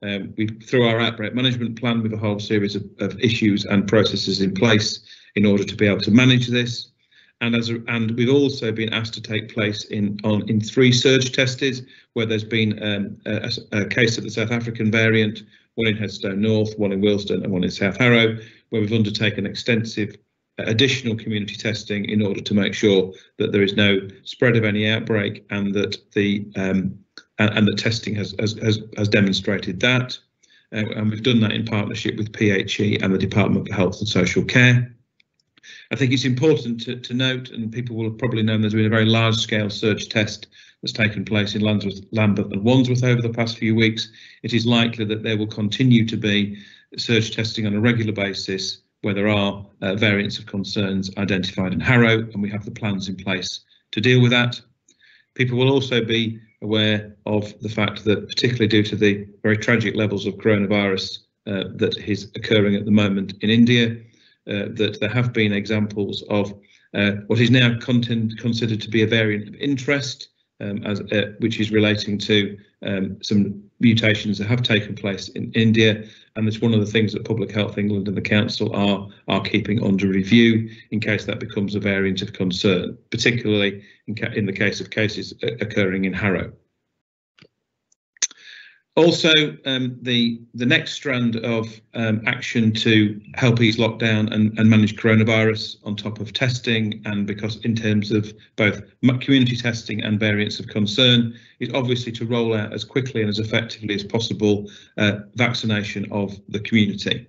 Speaker 23: Through our outbreak management plan, we have a whole series of issues and processes in place in order to be able to manage this. And we've also been asked to take place in 3 surge tests where there's been a case of the South African variant, one in Headstone North, one in Wilston and one in South Harrow, where we've undertaken extensive additional community testing in order to make sure that there is no spread of any outbreak, and that the testing has demonstrated that. And we've done that in partnership with PHE and the Department for Health and Social Care. I think it's important to note, and people will have probably known, there's been a very large scale surge test that's taken place in Lambeth and Wandsworth over the past few weeks. It is likely that there will continue to be surge testing on a regular basis where there are variants of concerns identified in Harrow, and we have the plans in place to deal with that. People will also be aware of the fact that, particularly due to the very tragic levels of coronavirus that is occurring at the moment in India, that there have been examples of what is now considered to be a variant of interest, which is relating to some mutations that have taken place in India, and it's one of the things that Public Health England and the Council are keeping under review in case that becomes a variant of concern, particularly in the case of cases occurring in Harrow. Also, the next strand of action to help ease lockdown and manage coronavirus on top of testing, and because in terms of both community testing and variants of concern, is obviously to roll out as quickly and as effectively as possible vaccination of the community.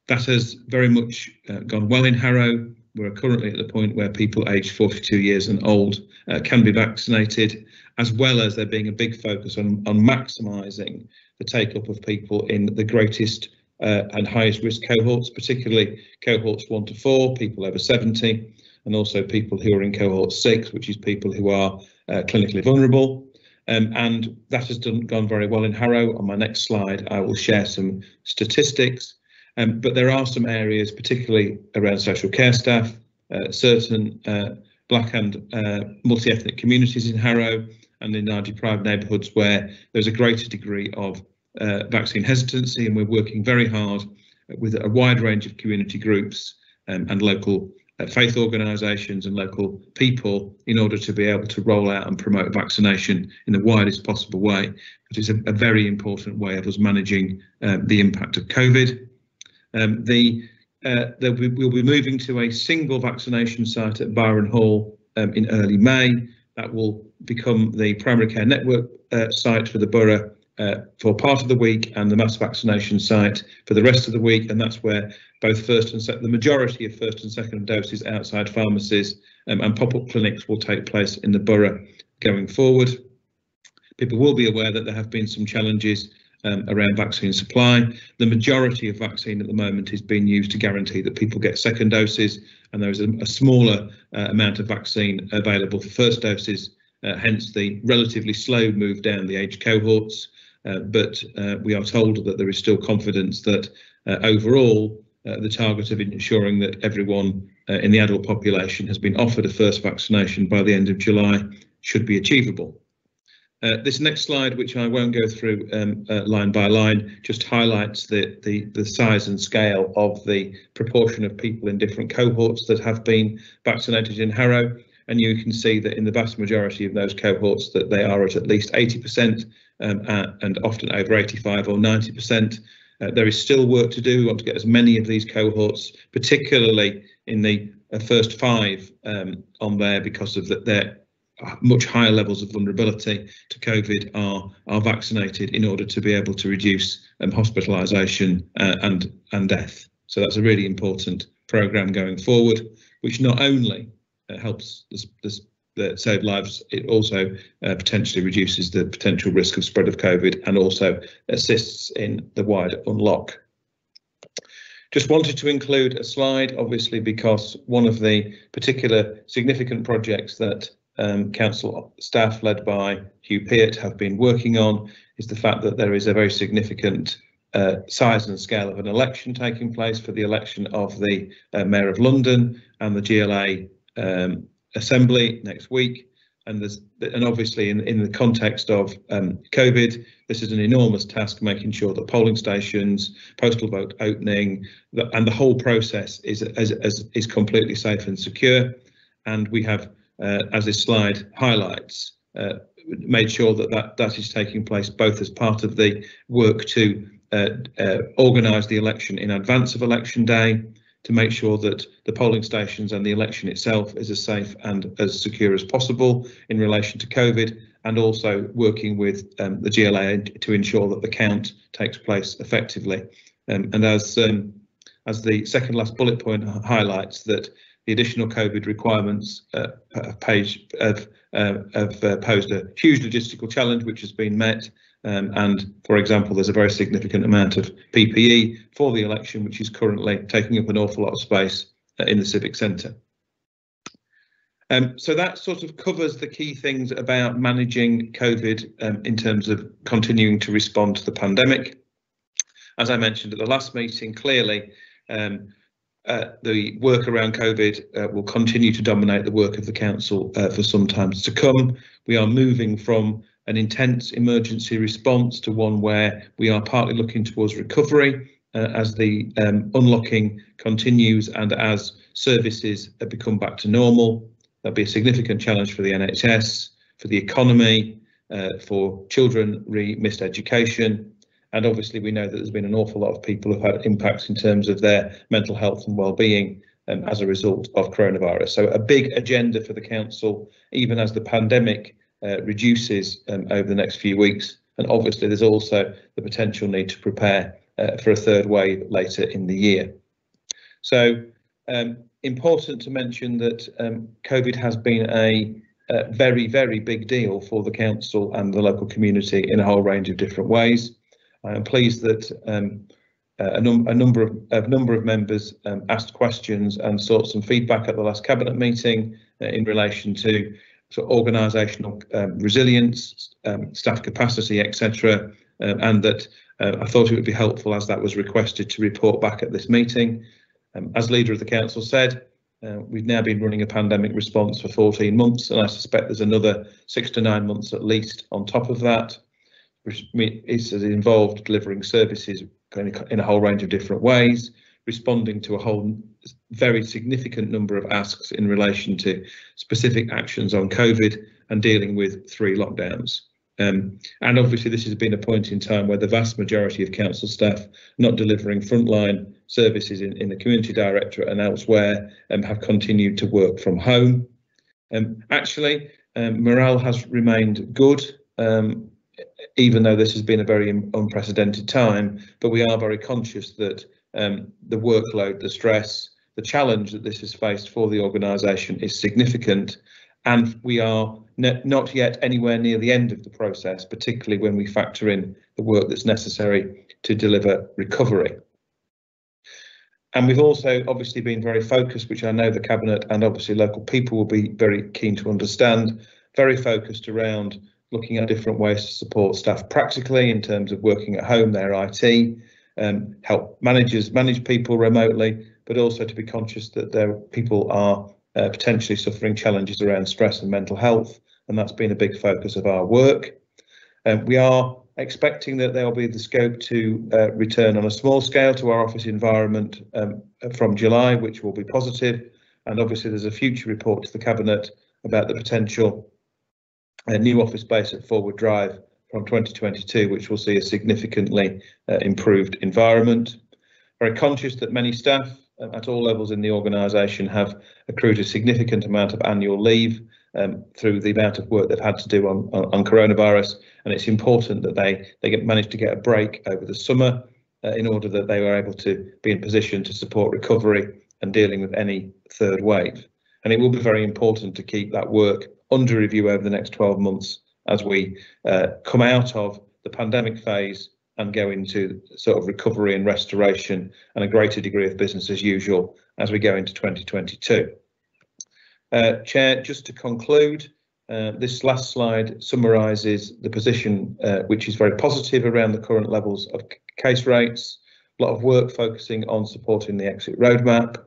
Speaker 23: That has very much gone well in Harrow. We're currently at the point where people aged 42 years and old can be vaccinated, as well as there being a big focus on maximising the take-up of people in the greatest and highest risk cohorts, particularly cohorts 1 to 4, people over 70, and also people who are in cohort 6, which is people who are clinically vulnerable. And that has gone very well in Harrow. On my next slide, I will share some statistics. But there are some areas, particularly around social care staff, certain black and multi-ethnic communities in Harrow and in our deprived neighbourhoods, where there's a greater degree of vaccine hesitancy, and we're working very hard with a wide range of community groups and local faith organisations and local people in order to be able to roll out and promote vaccination in the widest possible way, because it's a very important way of us managing the impact of COVID. We'll be moving to a single vaccination site at Byron Hall in early May. That will become the primary care network site for the borough for part of the week, and the mass vaccination site for the rest of the week, and that's where both the majority of first and second doses outside pharmacies and pop-up clinics will take place in the borough going forward. People will be aware that there have been some challenges around vaccine supply. The majority of vaccine at the moment is being used to guarantee that people get second doses, and there is a smaller amount of vaccine available for first doses, hence the relatively slow move down the age cohorts. But we are told that there is still confidence that overall the target of ensuring that everyone in the adult population has been offered a first vaccination by the end of July should be achievable. This next slide, which I won't go through line by line, just highlights the size and scale of the proportion of people in different cohorts that have been vaccinated in Harrow. And you can see that in the vast majority of those cohorts that they are at least 80% and often over 85 or 90%. There is still work to do. We want to get as many of these cohorts, particularly in the first 5 on there, because of their much higher levels of vulnerability to COVID are vaccinated in order to be able to reduce hospitalisation and death. So that's a really important programme going forward, which not only helps save lives, it also potentially reduces the potential risk of spread of COVID and also assists in the wider unlock. Just wanted to include a slide, obviously, because one of the particular significant projects that council staff led by Hugh Peart have been working on is the fact that there is a very significant size and scale of an election taking place for the election of the Mayor of London and the GLA Assembly next week. And obviously in the context of COVID, this is an enormous task, making sure that polling stations, postal vote opening, and the whole process is completely safe and secure. And we have, as this slide highlights, made sure that is taking place both as part of the work to organise the election in advance of election day, to make sure that the polling stations and the election itself is as safe and as secure as possible in relation to COVID, and also working with the GLA to ensure that the count takes place effectively. And as the second last bullet point highlights, that the additional COVID requirements have posed a huge logistical challenge, which has been met. And for example, there's a very significant amount of PPE for the election, which is currently taking up an awful lot of space in the Civic Centre. So that sort of covers the key things about managing COVID in terms of continuing to respond to the pandemic. As I mentioned at the last meeting, clearly the work around COVID will continue to dominate the work of the council for some time to come. We are moving from an intense emergency response to one where we are partly looking towards recovery as the unlocking continues and as services become back to normal. There'll be a significant challenge for the NHS, for the economy, for children missed education. And obviously we know that there's been an awful lot of people who've had impacts in terms of their mental health and well-being as a result of coronavirus. So a big agenda for the council, even as the pandemic reduces over the next few weeks. And obviously there's also the potential need to prepare for a third wave later in the year. So important to mention that COVID has been a very, very big deal for the council and the local community in a whole range of different ways. I am pleased that a number of members asked questions and sought some feedback at the last cabinet meeting in relation to organisational resilience, staff capacity, etc. And that I thought it would be helpful, as that was requested, to report back at this meeting. As leader of the council said, we've now been running a pandemic response for 14 months, and I suspect there's another 6 to 9 months at least on top of that, which is involved delivering services in a whole range of different ways, responding to a whole very significant number of asks in relation to specific actions on COVID and dealing with 3 lockdowns. And obviously this has been a point in time where the vast majority of council staff not delivering frontline services in the community directorate and elsewhere have continued to work from home. Actually, morale has remained good, even though this has been a very unprecedented time, but we are very conscious that the workload, the stress, the challenge that this has faced for the organisation is significant, and we are not yet anywhere near the end of the process, particularly when we factor in the work that's necessary to deliver recovery. And we've also obviously been very focused, which I know the Cabinet and obviously local people will be very keen to understand, very focused around looking at different ways to support staff practically in terms of working at home, their IT, help managers manage people remotely, but also to be conscious that their people are potentially suffering challenges around stress and mental health, and that's been a big focus of our work. We are expecting that there will be the scope to return on a small scale to our office environment from July, which will be positive, and obviously there's a future report to the Cabinet about the potential new office space at Forward Drive from 2022, which will see a significantly improved environment. Very conscious that many staff at all levels in the organisation have accrued a significant amount of annual leave through the amount of work they've had to do on coronavirus, and it's important that they manage to get a break over the summer in order that they were able to be in position to support recovery and dealing with any third wave. And it will be very important to keep that work under review over the next 12 months as we come out of the pandemic phase and go into sort of recovery and restoration and a greater degree of business as usual as we go into 2022. Chair, just to conclude, this last slide summarises the position which is very positive around the current levels of case rates, a lot of work focusing on supporting the exit roadmap,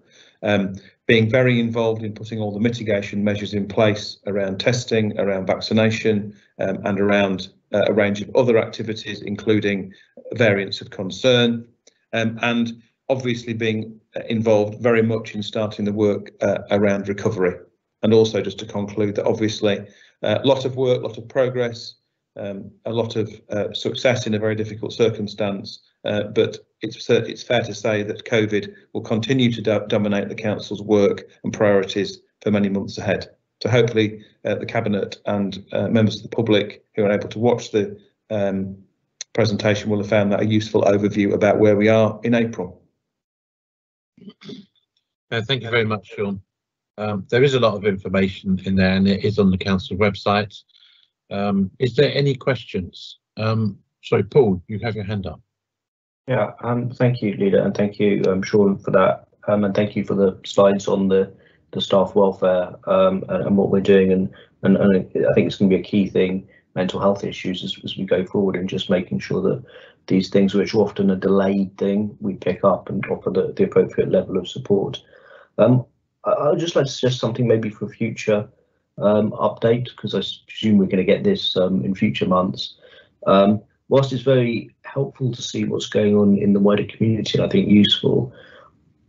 Speaker 23: being very involved in putting all the mitigation measures in place around testing, around vaccination, and around a range of other activities, including variants of concern, and obviously being involved very much in starting the work around recovery. And also just to conclude that obviously a lot of work, a lot of progress, a lot of success in a very difficult circumstance, but it's fair to say that COVID will continue to dominate the council's work and priorities for many months ahead. So hopefully the Cabinet and members of the public who are able to watch the presentation will have found that a useful overview about where we are in April.
Speaker 2: Thank you very much, Sean. There is a lot of information in there and it is on the council website. Is there any questions? Sorry, Paul, you have your hand up.
Speaker 3: Yeah, thank you, Leader, and thank you, Sean, for that. And thank you for the slides on the staff welfare and what we're doing. And I think it's going to be a key thing, mental health issues as we go forward, and just making sure that these things, which are often a delayed thing, we pick up and offer the appropriate level of support. I would just like to suggest something maybe for future update, because I presume we're going to get this in future months. Whilst it's very helpful to see what's going on in the wider community, and I think useful,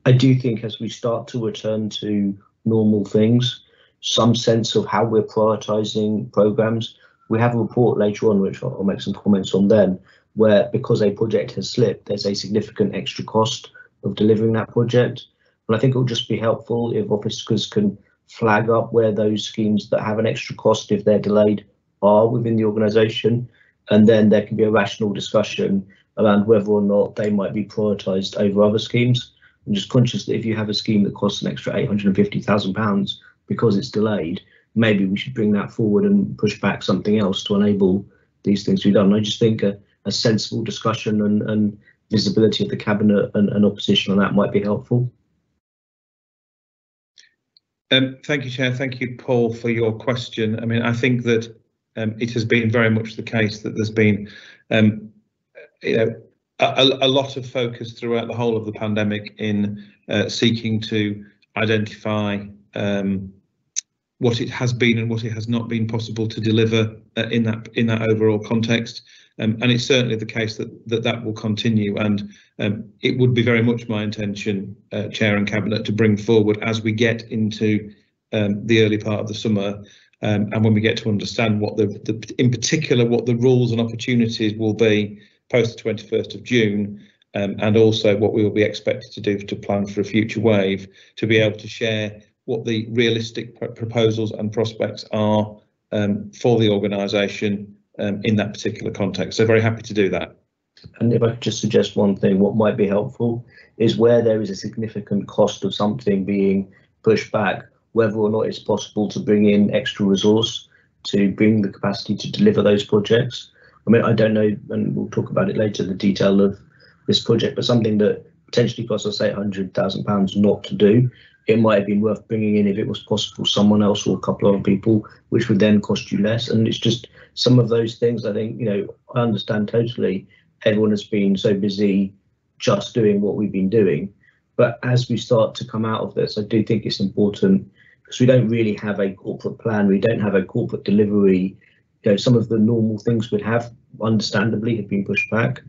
Speaker 3: I do think as we start to return to normal things, some sense of how we're prioritising programmes. We have a report later on, which I'll make some comments on then, where because a project has slipped, there's a significant extra cost of delivering that project. And I think it'll just be helpful if officers can flag up where those schemes that have an extra cost, if they're delayed, are within the organisation. And then there can be a rational discussion around whether or not they might be prioritised over other schemes. I'm just conscious that if you have a scheme that costs an extra £850,000 because it's delayed, maybe we should bring that forward and push back something else to enable these things to be done. And I just think a sensible discussion and visibility of the Cabinet and opposition on that might be helpful.
Speaker 23: Thank you, Chair. Thank you, Paul, for your question. I mean, I think that it has been very much the case that there's been, a lot of focus throughout the whole of the pandemic in seeking to identify what it has been and what it has not been possible to deliver in that overall context. And it's certainly the case that will continue, and it would be very much my intention, Chair and Cabinet, to bring forward as we get into the early part of the summer, and when we get to understand what in particular what the rules and opportunities will be post the 21st of June, and also what we will be expected to do to plan for a future wave, to be able to share what the realistic proposals and prospects are for the organisation in that particular context. So very happy to do that.
Speaker 3: And if I could just suggest one thing, what might be helpful is where there is a significant cost of something being pushed back, whether or not it's possible to bring in extra resource to bring the capacity to deliver those projects. I mean, I don't know, and we'll talk about it later, the detail of this project, but something that potentially costs us £800,000 not to do, it might have been worth bringing in if it was possible someone else or a couple of other people, which would then cost you less. And it's just some of those things. I think, I understand totally everyone has been so busy just doing what we've been doing. But as we start to come out of this, I do think it's important, because we don't really have a corporate plan. We don't have a corporate delivery. Some of the normal things we'd have, understandably, have been pushed back.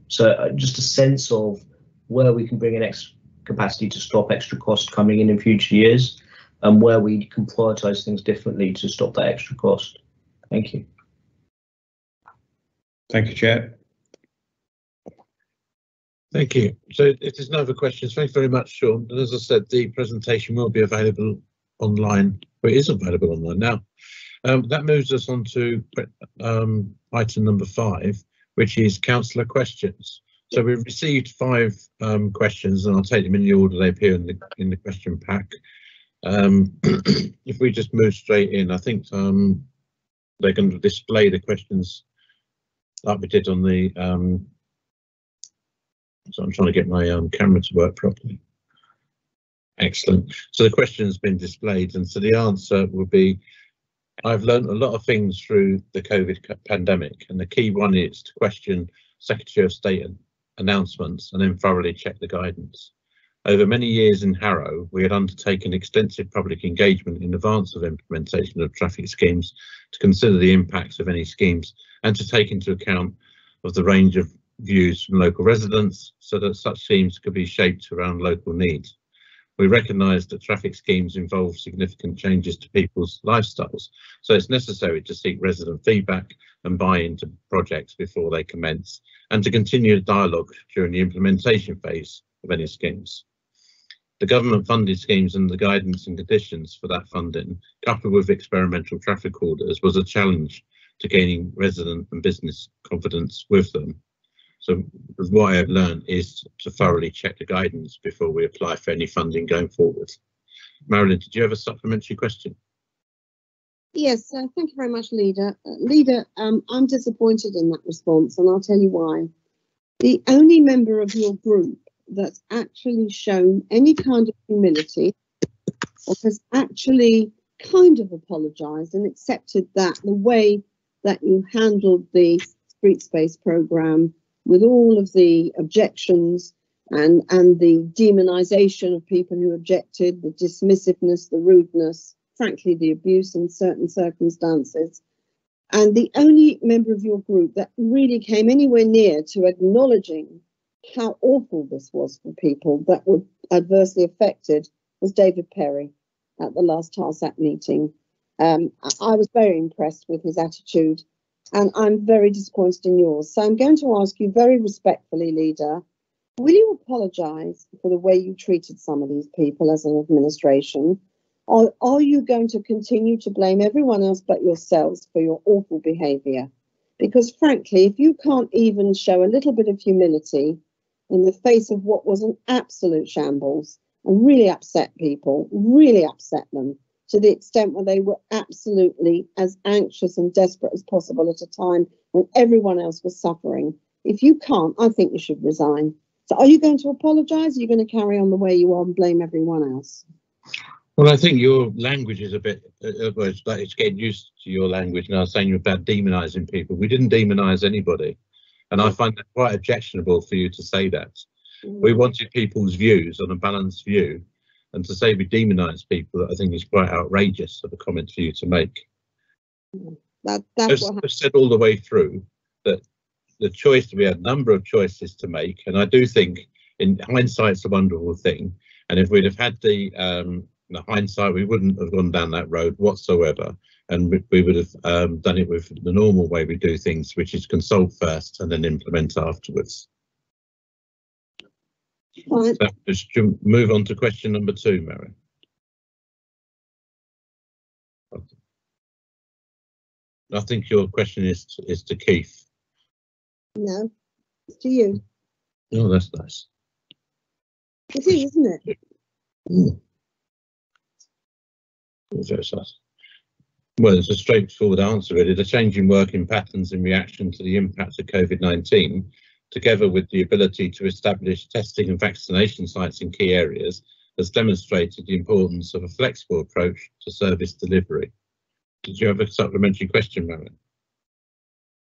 Speaker 3: So just a sense of where we can bring in extra capacity to stop extra costs coming in future years, and where we can prioritise things differently to stop that extra cost. Thank you.
Speaker 23: Thank you, Chair.
Speaker 2: Thank you. So if there's no other questions, thanks very much, Sean. And as I said, the presentation will be available online, or it is available online now. That moves us on to item number 5, which is councillor questions. So we've received 5 questions, and I'll take them in the order they appear in the question pack. If we just move straight in, I think they're going to display the questions like we did on the. So I'm trying to get my camera to work properly. Excellent. So the question has been displayed, and so the answer will be, I've learned a lot of things through the COVID pandemic, and the key one is to question Secretary of State announcements and then thoroughly check the guidance. Over many years in Harrow, we had undertaken extensive public engagement in advance of implementation of traffic schemes to consider the impacts of any schemes and to take into account of the range of views from local residents so that such schemes could be shaped around local needs. We recognise that traffic schemes involve significant changes to people's lifestyles, so it's necessary to seek resident feedback and buy into projects before they commence, and to continue the dialogue during the implementation phase of any schemes. The government funded schemes and the guidance and conditions for that funding, coupled with experimental traffic orders, was a challenge to gaining resident and business confidence with them. So what I have learned is to thoroughly check the guidance before we apply for any funding going forward. Marilyn, did you have a supplementary question?
Speaker 4: Yes, thank you very much, Leader. Leader, I'm disappointed in that response, and I'll tell you why. The only member of your group that's actually shown any kind of humility or has actually kind of apologised and accepted that the way that you handled the street space programme with all of the objections and the demonisation of people who objected, the dismissiveness, the rudeness, frankly, the abuse in certain circumstances. And the only member of your group that really came anywhere near to acknowledging how awful this was for people that were adversely affected was David Perry at the last TARSAC meeting. I was very impressed with his attitude, and I'm very disappointed in yours. So I'm going to ask you very respectfully, Leader, will you apologise for the way you treated some of these people as an administration? Or are you going to continue to blame everyone else but yourselves for your awful behaviour? Because frankly, if you can't even show a little bit of humility in the face of what was an absolute shambles and really upset people, really upset them to the extent where they were absolutely as anxious and desperate as possible at a time when everyone else was suffering. If you can't, I think you should resign. So are you going to apologise? Are you going to carry on the way you are and blame everyone else?
Speaker 2: Well, I think your language is a bit, it's getting used to your language now, saying you're about demonising people. We didn't demonise anybody. And I find that quite objectionable for you to say that. We wanted people's views on a balanced view, and to say we demonise people, I think is quite outrageous of a comment for you to make.
Speaker 4: That's
Speaker 2: I've said all the way through that the choice, we had a number of choices to make, and I do think in hindsight it's a wonderful thing. And if we'd have had the hindsight, we wouldn't have gone down that road whatsoever, and we would have done it with the normal way we do things, which is consult first and then implement afterwards. So just move on to question number 2, Mary. I think your question is to Keith.
Speaker 4: No, it's to you.
Speaker 2: Oh, that's nice.
Speaker 4: It is, isn't it?
Speaker 2: Well, it's a straightforward answer, really. The changing working patterns in reaction to the impacts of COVID-19, together with the ability to establish testing and vaccination sites in key areas, has demonstrated the importance of a flexible approach to service delivery. Did you have a supplementary question, Marilyn?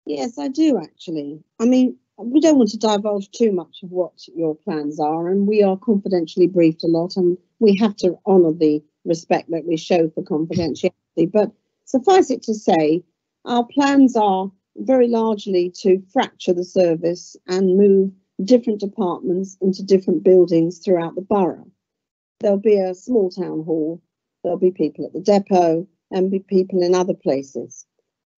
Speaker 4: Yes, I do, actually. I mean, we don't want to divulge too much of what your plans are, and we are confidentially briefed a lot, and we have to honour the respect that we show for confidentiality. But suffice it to say, our plans are very largely to fracture the service and move different departments into different buildings throughout the borough. There'll be a small town hall, there'll be people at the depot, and be people in other places.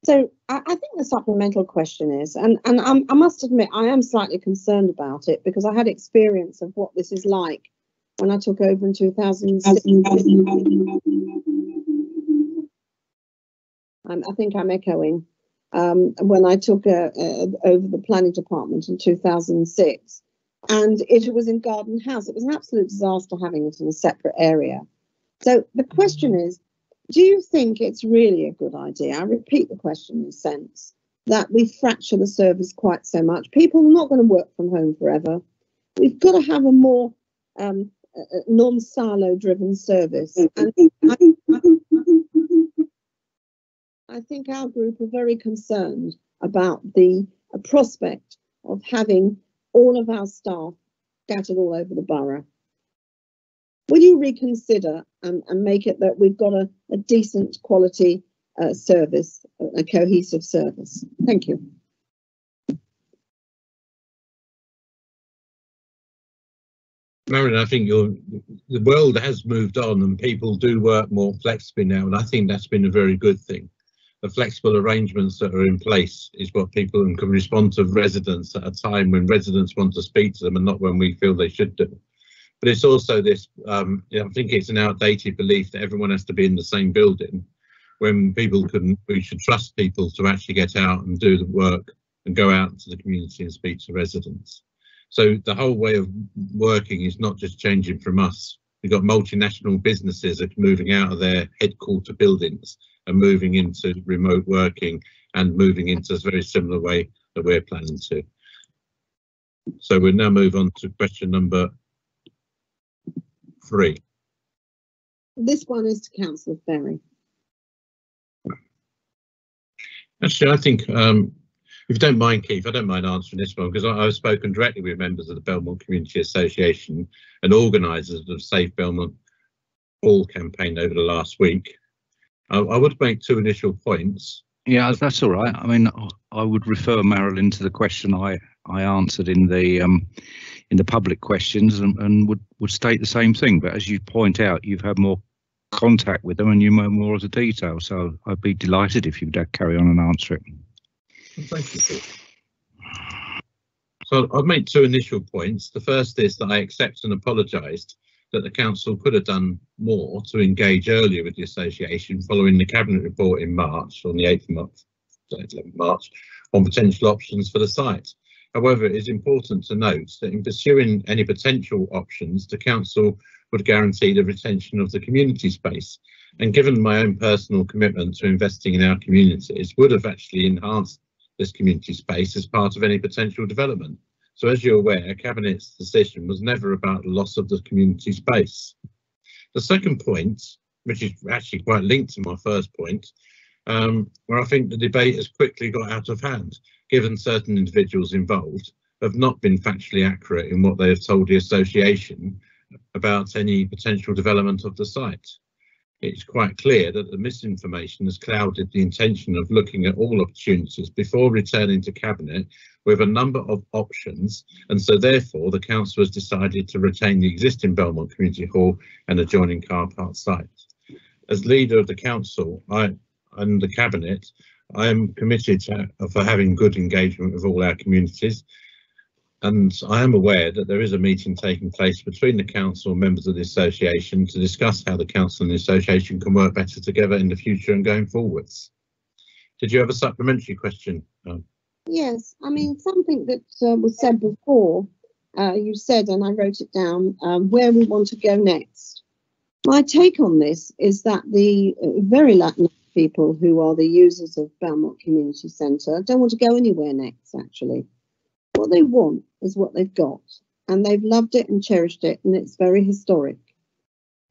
Speaker 4: So I think the supplemental question is, and I must admit, I am slightly concerned about it because I had experience of what this is like when I took over in 2006. I think I'm echoing. when I took over the planning department in 2006, and it was in Garden House. It was an absolute disaster having it in a separate area. So the question is, do you think it's really a good idea? I repeat the question in a sense that we fracture the service quite so much. People are not going to work from home forever. We've got to have a more non-silo driven service. And I think our group are very concerned about the prospect of having all of our staff scattered all over the borough. Will you reconsider and make it that we've got a decent quality service, a cohesive service? Thank you.
Speaker 2: Marilyn, I think the world has moved on and people do work more flexibly now, and I think that's been a very good thing. The flexible arrangements that are in place is what people can respond to residents at a time when residents want to speak to them and not when we feel they should do. But it's also this, I think it's an outdated belief that everyone has to be in the same building, when people we should trust people to actually get out and do the work and go out into the community and speak to residents. So the whole way of working is not just changing from us. We've got multinational businesses that are moving out of their headquarter buildings and moving into remote working and moving into a very similar way that we're planning to. So we'll now move on to question number 3.
Speaker 4: This one is to Councillor Ferry.
Speaker 2: Actually, I think, if you don't mind, Keith, I don't mind answering this one, because I've spoken directly with members of the Belmont Community Association and organisers of the Safe Belmont Hall campaign over the last week. I would make 2 initial points.
Speaker 14: Yeah, that's all right. I mean, I would refer Marilyn to the question I answered in the public questions and would state the same thing. But as you point out, you've had more contact with them and you know more of the detail. So I'd be delighted if you'd carry on and answer it.
Speaker 2: Thank you. So I'll make 2 initial points. The first is that I accept and apologised that the council could have done more to engage earlier with the association following the cabinet report in March, on the 8th of March, on potential options for the site. However, it is important to note that in pursuing any potential options, the council would guarantee the retention of the community space, and given my own personal commitment to investing in our communities, would have actually enhanced this community space as part of any potential development. So as you're aware, Cabinet's decision was never about the loss of the community space. The second point, which is actually quite linked to my first point, where I think the debate has quickly got out of hand, given certain individuals involved have not been factually accurate in what they have told the association about any potential development of the site. It's quite clear that the misinformation has clouded the intention of looking at all opportunities before returning to Cabinet with a number of options, and so therefore the council has decided to retain the existing Belmont Community Hall and adjoining car park site. As leader of the council and the Cabinet, I am committed for having good engagement with all our communities, and I am aware that there is a meeting taking place between the council and members of the association to discuss how the council and the association can work better together in the future and going forwards. Did you have a supplementary question?
Speaker 4: Yes, I mean, something that was said before, you said, and I wrote it down, where we want to go next. My take on this is that the very Latin people who are the users of Belmont Community Centre don't want to go anywhere next, actually. What they want is what they've got, and they've loved it and cherished it, and it's very historic.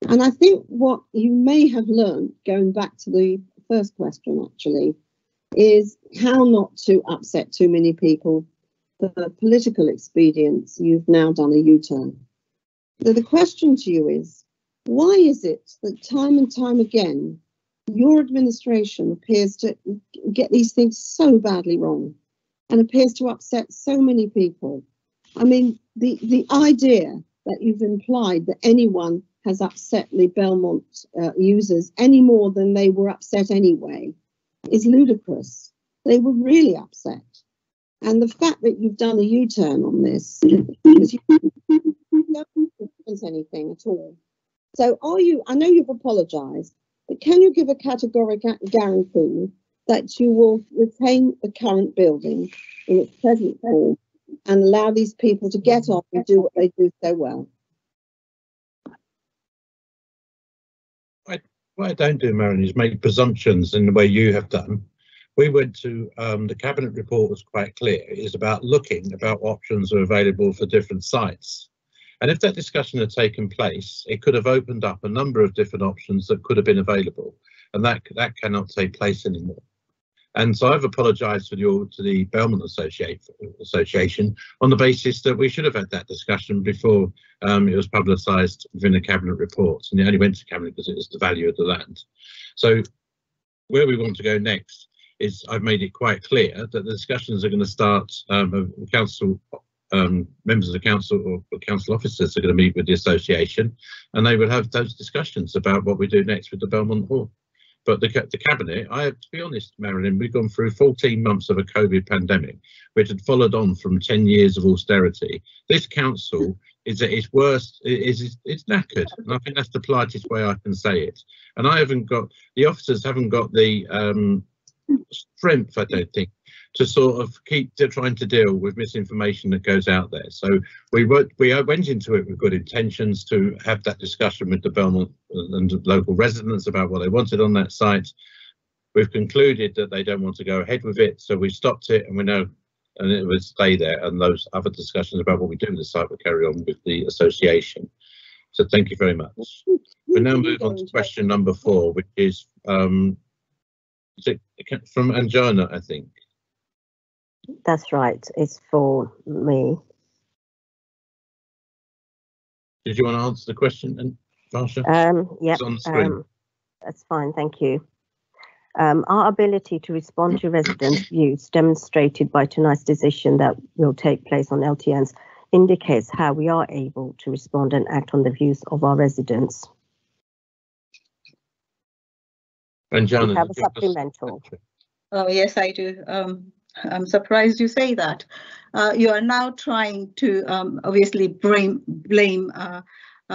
Speaker 4: And I think what you may have learned, going back to the first question actually, is how not to upset too many people. For political expedience, you've now done a U-turn. So the question to you is, why is it that time and time again, your administration appears to get these things so badly wrong and appears to upset so many people? I mean, the idea that you've implied that anyone has upset the Belmont users any more than they were upset anyway is ludicrous. They were really upset. And the fact that you've done a U-turn on this is you don't want anything at all. So are you, I know you've apologised, but can you give a categorical guarantee that you will retain the current building in its present form and allow these people to get on and do what they do so well?
Speaker 2: What I don't do, Marion, is make presumptions in the way you have done. We went to, the cabinet report was quite clear. It is about looking about options are available for different sites. And if that discussion had taken place, it could have opened up a number of different options that could have been available. And that cannot take place anymore. And so I've apologised to the Belmont Association on the basis that we should have had that discussion before it was publicised within the cabinet report, and it only went to cabinet because it was the value of the land. So where we want to go next is I've made it quite clear that the discussions are going to start. Council members of the council or council officers are going to meet with the association, and they will have those discussions about what we do next with the Belmont Hall. But the cabinet, I have to be honest, Marilyn, we've gone through 14 months of a COVID pandemic, which had followed on from 10 years of austerity. This council is at its worst, it's knackered, and I think that's the politest way I can say it. And the officers haven't got the strength, I don't think, to sort of keep trying to deal with misinformation that goes out there. So we went into it with good intentions to have that discussion with the Belmont and the local residents about what they wanted on that site. We've concluded that they don't want to go ahead with it, so we stopped it, and we know, and it would stay there, and those other discussions about what we do with the site will carry on with the association. So thank you very much. We now move on to question number 4, which is from Anjana, I think.
Speaker 10: That's right. It's for me.
Speaker 2: Did you want to answer the question, Varsha?
Speaker 10: Yep.
Speaker 2: It's on the screen.
Speaker 10: That's fine. Thank you. Our ability to respond to residents' views demonstrated by tonight's decision that will take place on LTNs indicates how we are able to respond and act on the views of our residents.
Speaker 2: And Jana,
Speaker 10: we have a supplemental.
Speaker 1: Oh, yes, I do. I'm surprised you say that. You are now trying to obviously blame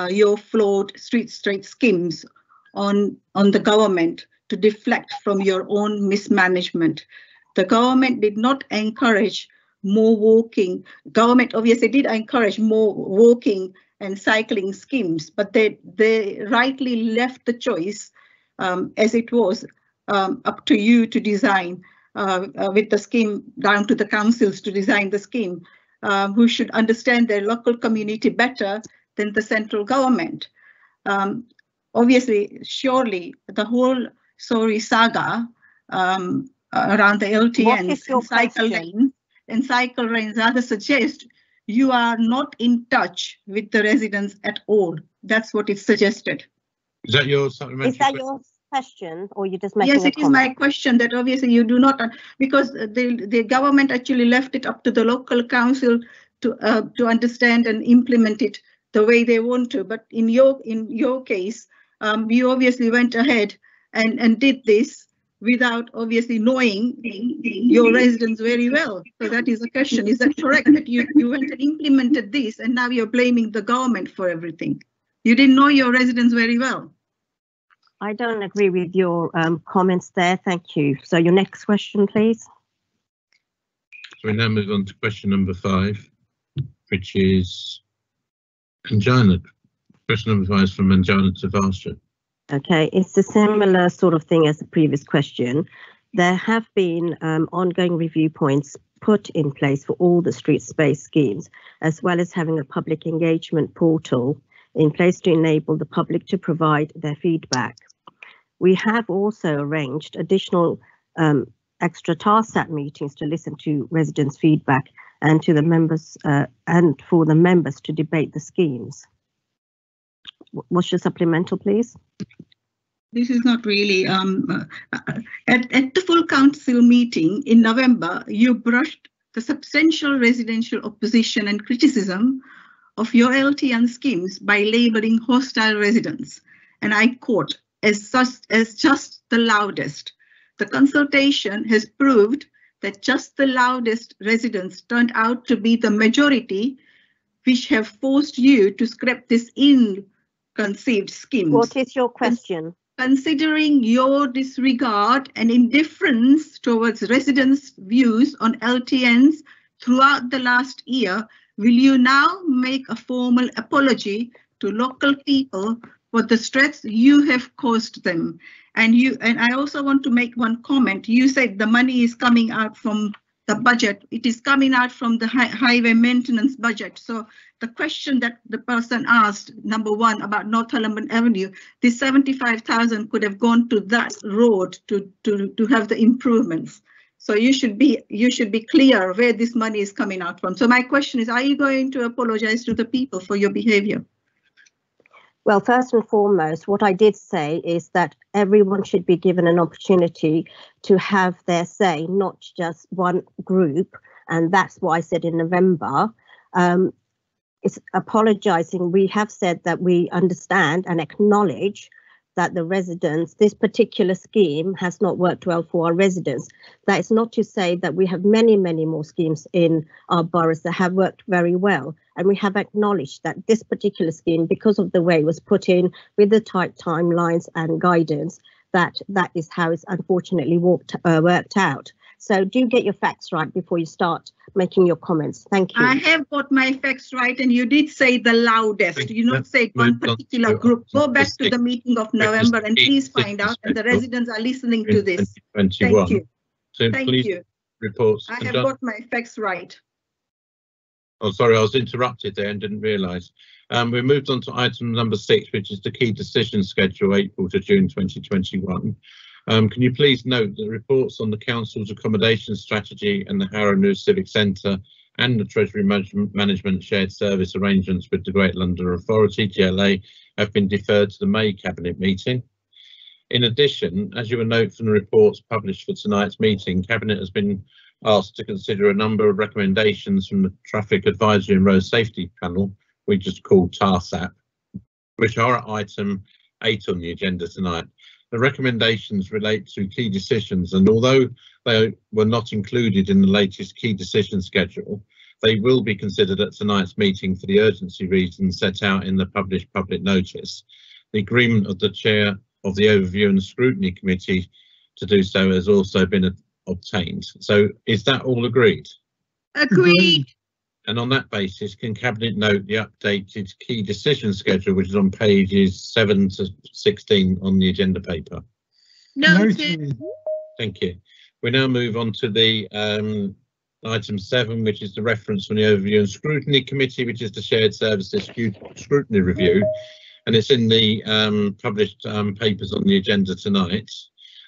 Speaker 1: your flawed street schemes on the government to deflect from your own mismanagement. The government did not encourage more walking. Government obviously did encourage more walking and cycling schemes, but they rightly left the choice as it was up to you to design with the scheme, down to the councils to design the scheme, who should understand their local community better than the central government. Obviously, surely the whole sorry saga around the LTNs and cycle lanes rather suggest you are not in touch with the residents at all. That's what is suggested.
Speaker 2: Is that your supplementary
Speaker 10: question, or you just making
Speaker 1: yes, it is my question that obviously you do not, because the government actually left it up to the local council to understand and implement it the way they want to. But in your case, you obviously went ahead and did this without obviously knowing your residents very well. So that is a question. Is that correct, that you went and implemented this and now you're blaming the government for everything? You didn't know your residents very well.
Speaker 10: I don't agree with your comments there. Thank you. So your next question, please.
Speaker 2: So we now move on to question number 5, which is Anjana. Question number 5 is from Anjana to Varsha.
Speaker 10: Okay, it's a similar sort of thing as the previous question. There have been ongoing review points put in place for all the street space schemes, as well as having a public engagement portal in place to enable the public to provide their feedback. We have also arranged additional extra TARSAT meetings to listen to residents' feedback and to the members and for the members to debate the schemes. What's your supplemental, please?
Speaker 1: This is not really at the full council meeting in November, you brushed the substantial residential opposition and criticism of your LTN schemes by labelling hostile residents, and I quote, as just the loudest. The consultation has proved that just the loudest residents turned out to be the majority, which have forced you to scrap this ill-conceived scheme.
Speaker 10: What is your question?
Speaker 1: considering your disregard and indifference towards residents' views on LTNs throughout the last year, will you now make a formal apology to local people for the stress you have caused them? And I also want to make one comment. You said the money is coming out from the budget. It is coming out from the highway maintenance budget. So the question that the person asked, number one, about Northumberland Avenue, this 75,000 could have gone to that road to have the improvements. So you should be clear where this money is coming out from. So my question is, are you going to apologize to the people for your behavior?
Speaker 10: Well, first and foremost, what I did say is that everyone should be given an opportunity to have their say, not just one group. And that's what I said in November. It's apologising. We have said that we understand and acknowledge that the residents, this particular scheme has not worked well for our residents. That is not to say that we have many, many more schemes in our boroughs that have worked very well. And we have acknowledged that this particular scheme, because of the way it was put in with the tight timelines and guidance, that is how it's unfortunately worked out. So do get your facts right before you start making your comments. Thank you.
Speaker 1: I have got my facts right, and you did say the loudest. You not say one particular group. Go back to the meeting of November and please find out, and the residents are listening to this. Thank you.
Speaker 2: So
Speaker 1: Thank
Speaker 2: please
Speaker 1: you.
Speaker 2: Reports.
Speaker 1: I have got my facts right.
Speaker 2: Oh, sorry, I was interrupted there and didn't realise. We moved on to item number 6, which is the key decision schedule, April to June 2021. Can you please note that reports on the Council's accommodation strategy and the Harrow New Civic Centre and the Treasury Management Shared Service arrangements with the Greater London Authority, GLA, have been deferred to the May Cabinet meeting. In addition, as you will note from the reports published for tonight's meeting, Cabinet has been asked to consider a number of recommendations from the Traffic Advisory and Road Safety Panel, we just call TARSAP, which are at item 8 on the agenda tonight. The recommendations relate to key decisions, and although they were not included in the latest key decision schedule, they will be considered at tonight's meeting for the urgency reasons set out in the published public notice. The agreement of the chair of the Overview and Scrutiny Committee to do so has also been obtained. So is that all agreed?
Speaker 1: Agreed.
Speaker 2: And on that basis, can Cabinet note the updated key decision schedule, which is on pages 7 to 16 on the agenda paper?
Speaker 1: Noted.
Speaker 2: Thank you. We now move on to the item 7, which is the reference from the Overview and Scrutiny Committee, which is the Shared Services Scrutiny Review, and it's in the published papers on the agenda tonight.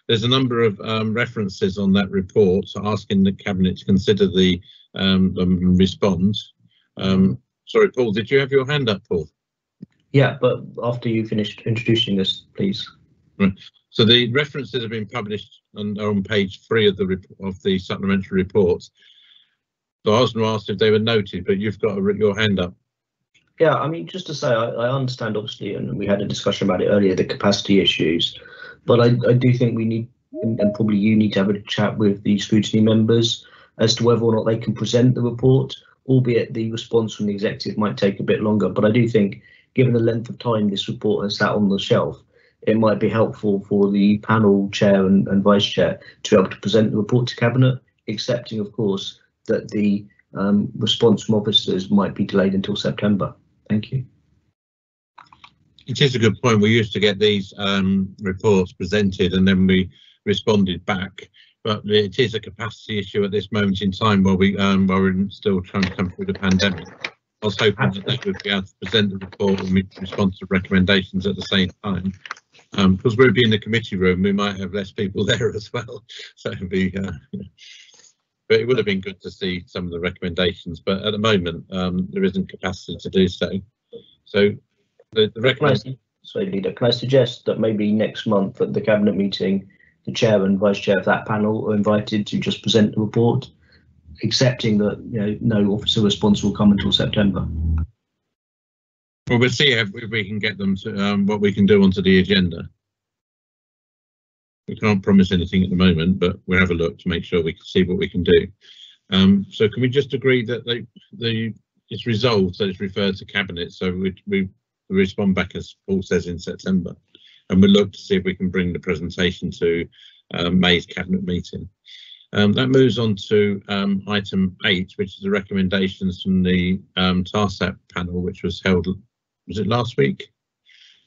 Speaker 2: There's a number of references on that report asking the Cabinet to consider the respond. Sorry, Paul, did you have your hand up, Paul?
Speaker 3: Yeah, but after you finished introducing us, please.
Speaker 2: Right. So the references have been published and are on page 3 of the supplementary report. So I was going to ask if they were noted, but you've got your hand up.
Speaker 3: Yeah, I mean, just to say, I understand, obviously, and we had a discussion about it earlier, the capacity issues, but I do think we need, and probably you need to have a chat with the scrutiny members as to whether or not they can present the report, albeit the response from the executive might take a bit longer. But I do think, given the length of time this report has sat on the shelf, it might be helpful for the panel chair and vice chair to be able to present the report to Cabinet, accepting, of course, that the response from officers might be delayed until September. Thank you.
Speaker 2: It is a good point. We used to get these reports presented and then we responded back. But it is a capacity issue at this moment in time while we're still trying to come through the pandemic. I was hoping that they would be able to present the report and respond to recommendations at the same time. Because we'll be in the committee room, we might have less people there as well. So it'd be, but it would have been good to see some of the recommendations. But at the moment, there isn't capacity to do so. So the recommendation.
Speaker 3: Sorry, Leader, can I suggest that maybe next month at the Cabinet meeting, the chair and vice chair of that panel are invited to just present the report, accepting that no officer response will come until September.
Speaker 2: Well, we'll see if we can get them to what we can do onto the agenda. We can't promise anything at the moment, but we'll have a look to make sure we can see what we can do. So can we just agree that it's resolved that it's referred to Cabinet, so we respond back as Paul says in September. and we'll look to see if we can bring the presentation to May's cabinet meeting. That moves on to item 8, which is the recommendations from the TARSAP panel, which was held, was it last week?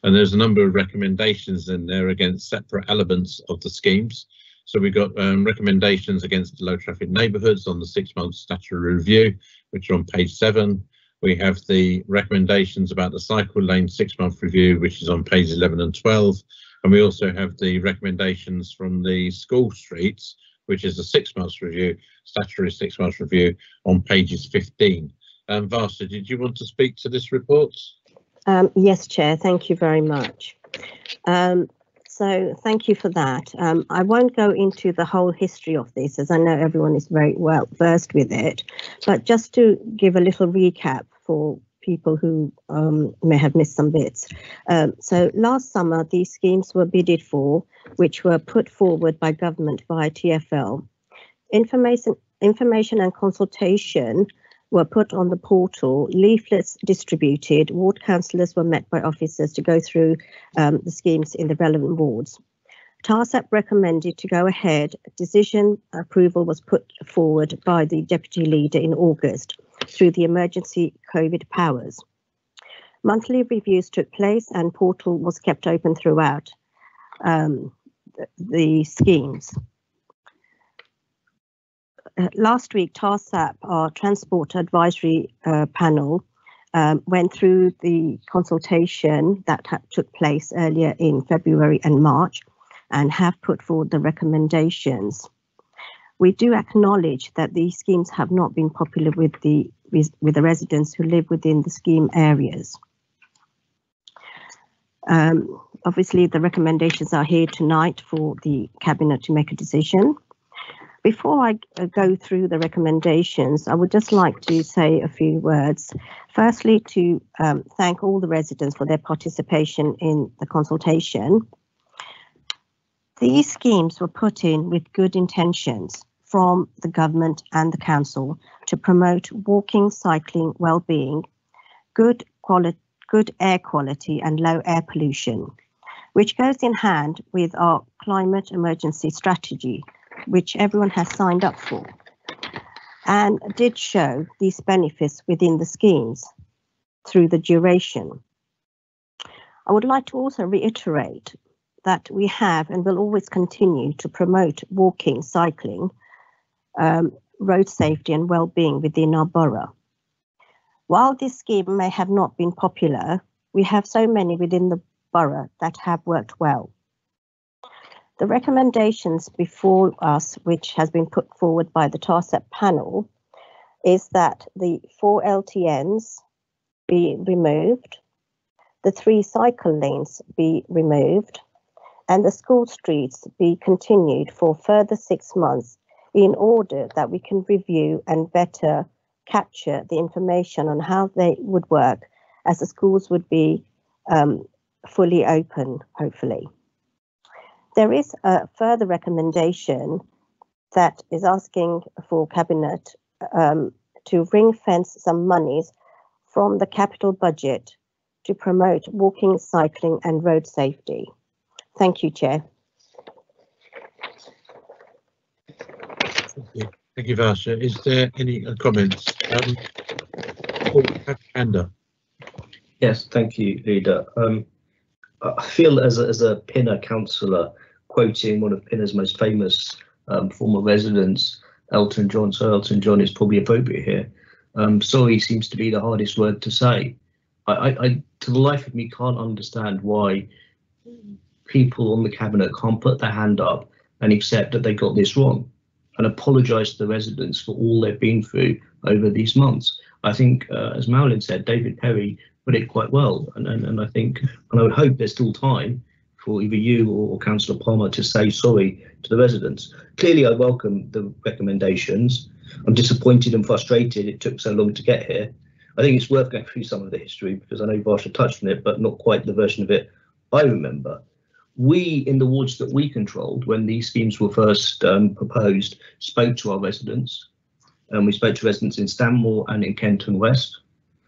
Speaker 2: And there's a number of recommendations in there against separate elements of the schemes. So we've got recommendations against the low traffic neighbourhoods on the 6-month statutory review, which are on page 7. We have the recommendations about the cycle lane 6-month review, which is on pages 11 and 12. And we also have the recommendations from the school streets, which is a 6-month review, statutory 6-month review on pages 15. Varsha, did you want to speak to this report?
Speaker 10: Yes, Chair, thank you very much. So thank you for that. I won't go into the whole history of this, as I know everyone is very well versed with it, but just to give a little recap for people who may have missed some bits. So last summer, these schemes were bidded for, which were put forward by government via TfL. Information and consultation were put on the portal, leaflets distributed, ward councillors were met by officers to go through the schemes in the relevant wards. TARSAP recommended to go ahead. Decision approval was put forward by the Deputy Leader in August through the emergency COVID powers. Monthly reviews took place and portal was kept open throughout the schemes. Last week, TARSAP, our Transport Advisory Panel, went through the consultation that took place earlier in February and March and have put forward the recommendations. We do acknowledge that these schemes have not been popular with the residents who live within the scheme areas. Obviously, the recommendations are here tonight for the Cabinet to make a decision. Before I go through the recommendations, I would just like to say a few words. Firstly, to thank all the residents for their participation in the consultation. These schemes were put in with good intentions from the government and the council to promote walking, cycling, well-being, good air quality and low air pollution, which goes in hand with our climate emergency strategy, which everyone has signed up for, and did show these benefits within the schemes through the duration. I would like to also reiterate that we have and will always continue to promote walking, cycling, road safety and well-being within our borough. While this scheme may have not been popular, we have so many within the borough that have worked well. The recommendations before us, which has been put forward by the TARSAP panel, is that the 4 LTNs be removed, the 3 cycle lanes be removed, and the school streets be continued for further 6 months in order that we can review and better capture the information on how they would work as the schools would be fully open, hopefully. There is a further recommendation that is asking for Cabinet to ring fence some monies from the capital budget to promote walking, cycling and road safety. Thank you, Chair.
Speaker 2: Thank you, Varsha. Is there any comments?
Speaker 3: Yes, thank you, Leader. I feel as a Pinner councillor, quoting one of Pinner's most famous former residents, Elton John, Sir Elton John, is probably appropriate here. Sorry seems to be the hardest word to say. I to the life of me, can't understand why people on the Cabinet can't put their hand up and accept that they got this wrong and apologise to the residents for all they've been through over these months. I think, as Marilyn said, David Perry put it quite well, and I think, and I would hope there's still time for either you or Councillor Palmer to say sorry to the residents. Clearly, I welcome the recommendations. I'm disappointed and frustrated it took so long to get here. I think it's worth going through some of the history because I know Varsha touched on it, but not quite the version of it I remember. We, in the wards that we controlled, when these schemes were first proposed, spoke to our residents, and we spoke to residents in Stanmore and in Kenton West.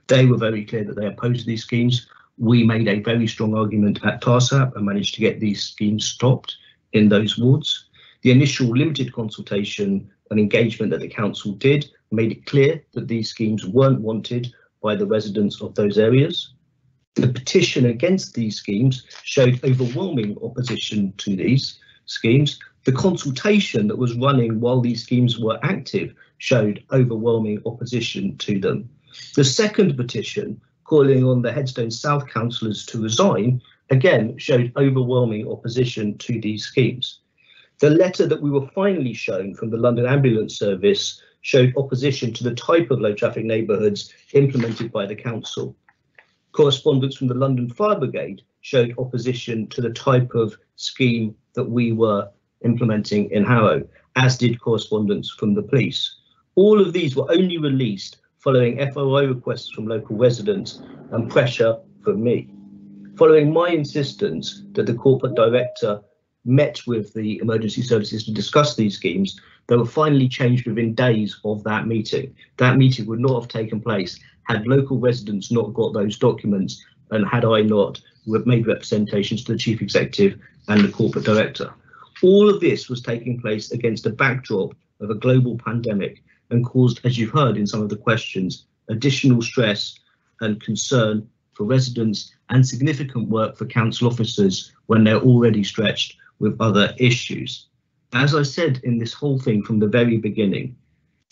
Speaker 3: They were very clear that they opposed these schemes. We made a very strong argument at TARSAP and managed to get these schemes stopped in those wards. The initial limited consultation and engagement that the council did made it clear that these schemes weren't wanted by the residents of those areas. The petition against these schemes showed overwhelming opposition to these schemes. The consultation that was running while these schemes were active showed overwhelming opposition to them. The second petition, calling on the Headstone South councillors to resign, again showed overwhelming opposition to these schemes. The letter that we were finally shown from the London Ambulance Service showed opposition to the type of low traffic neighbourhoods implemented by the council. Correspondence from the London Fire Brigade showed opposition to the type of scheme that we were implementing in Harrow, as did correspondence from the police. All of these were only released following FOI requests from local residents and pressure from me. Following my insistence that the corporate director met with the emergency services to discuss these schemes, they were finally changed within days of that meeting. That meeting would not have taken place had local residents not got those documents and had I not made representations to the chief executive and the corporate director. All of this was taking place against a backdrop of a global pandemic and caused, as you've heard in some of the questions, additional stress and concern for residents and significant work for council officers when they're already stretched with other issues. As I said in this whole thing from the very beginning,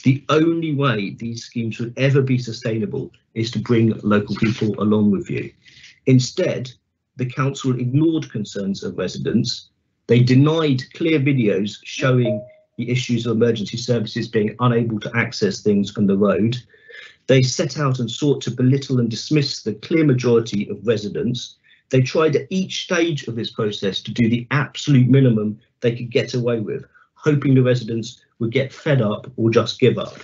Speaker 3: the only way these schemes would ever be sustainable is to bring local people along with you. Instead, the council ignored concerns of residents. They denied clear videos showing the issues of emergency services being unable to access things on the road. They set out and sought to belittle and dismiss the clear majority of residents. They tried at each stage of this process to do the absolute minimum they could get away with, hoping the residents would get fed up or just give up.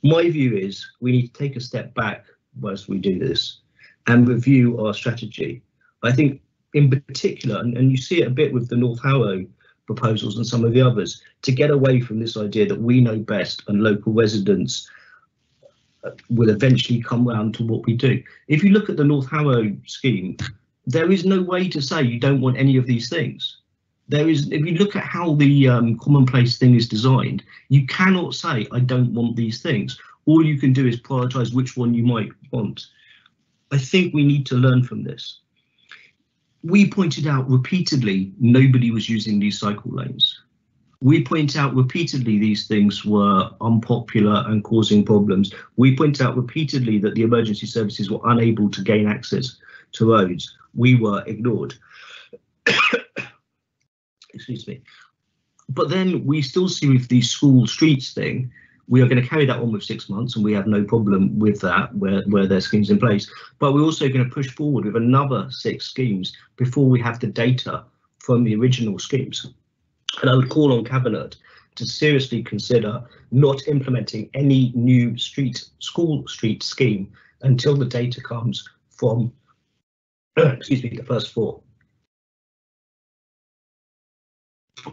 Speaker 3: My view is we need to take a step back whilst we do this and review our strategy. I think in particular, and you see it a bit with the North Harrow proposals and some of the others, to get away from this idea that we know best and local residents will eventually come round to what we do. If you look at the North Harrow scheme, there is no way to say you don't want any of these things. There is, if you look at how the commonplace thing is designed, you cannot say I don't want these things. All you can do is prioritise which one you might want. I think we need to learn from this. We pointed out repeatedly nobody was using these cycle lanes. We point out repeatedly these things were unpopular and causing problems. We point out repeatedly that the emergency services were unable to gain access to roads. We were ignored. Excuse me. But then we still see with the school streets thing, we are going to carry that on with 6 months and we have no problem with that where there's schemes in place. But we're also going to push forward with another 6 schemes before we have the data from the original schemes. And I would call on Cabinet to seriously consider not implementing any new school street scheme until the data comes from excuse me, the first 4.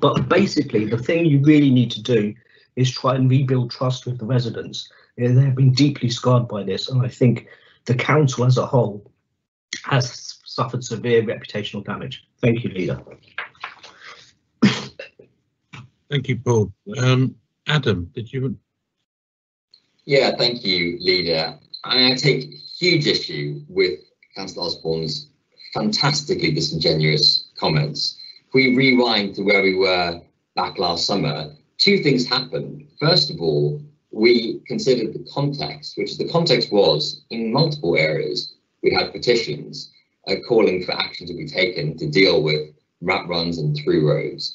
Speaker 3: But basically, the thing you really need to do is try and rebuild trust with the residents. They have been deeply scarred by this, and I think the council as a whole has suffered severe reputational damage. Thank you, Leader.
Speaker 2: Thank you, Paul. Adam, did you?
Speaker 5: Yeah, thank you, Leader. I take huge issue with Councillor Osborne's fantastically disingenuous comments. If we rewind to where we were back last summer, 2 things happened. First of all, we considered the context, which the context was in multiple areas. We had petitions calling for action to be taken to deal with rat runs and through roads.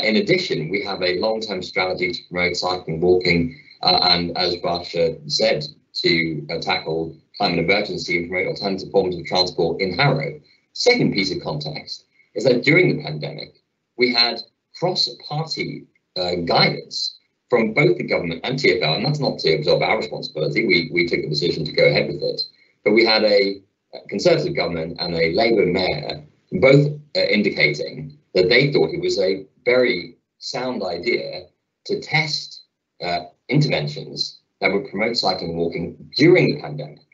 Speaker 5: In addition, we have a long-term strategy to promote cycling, walking, and as Barsha said, to tackle climate emergency and promote alternative forms of transport in Harrow. Second piece of context is that during the pandemic, we had cross-party guidance from both the government and TfL, and that's not to absorb our responsibility. We took the decision to go ahead with it. But we had a Conservative government and a Labour mayor, both indicating that they thought it was a very sound idea to test interventions that would promote cycling and walking during the pandemic.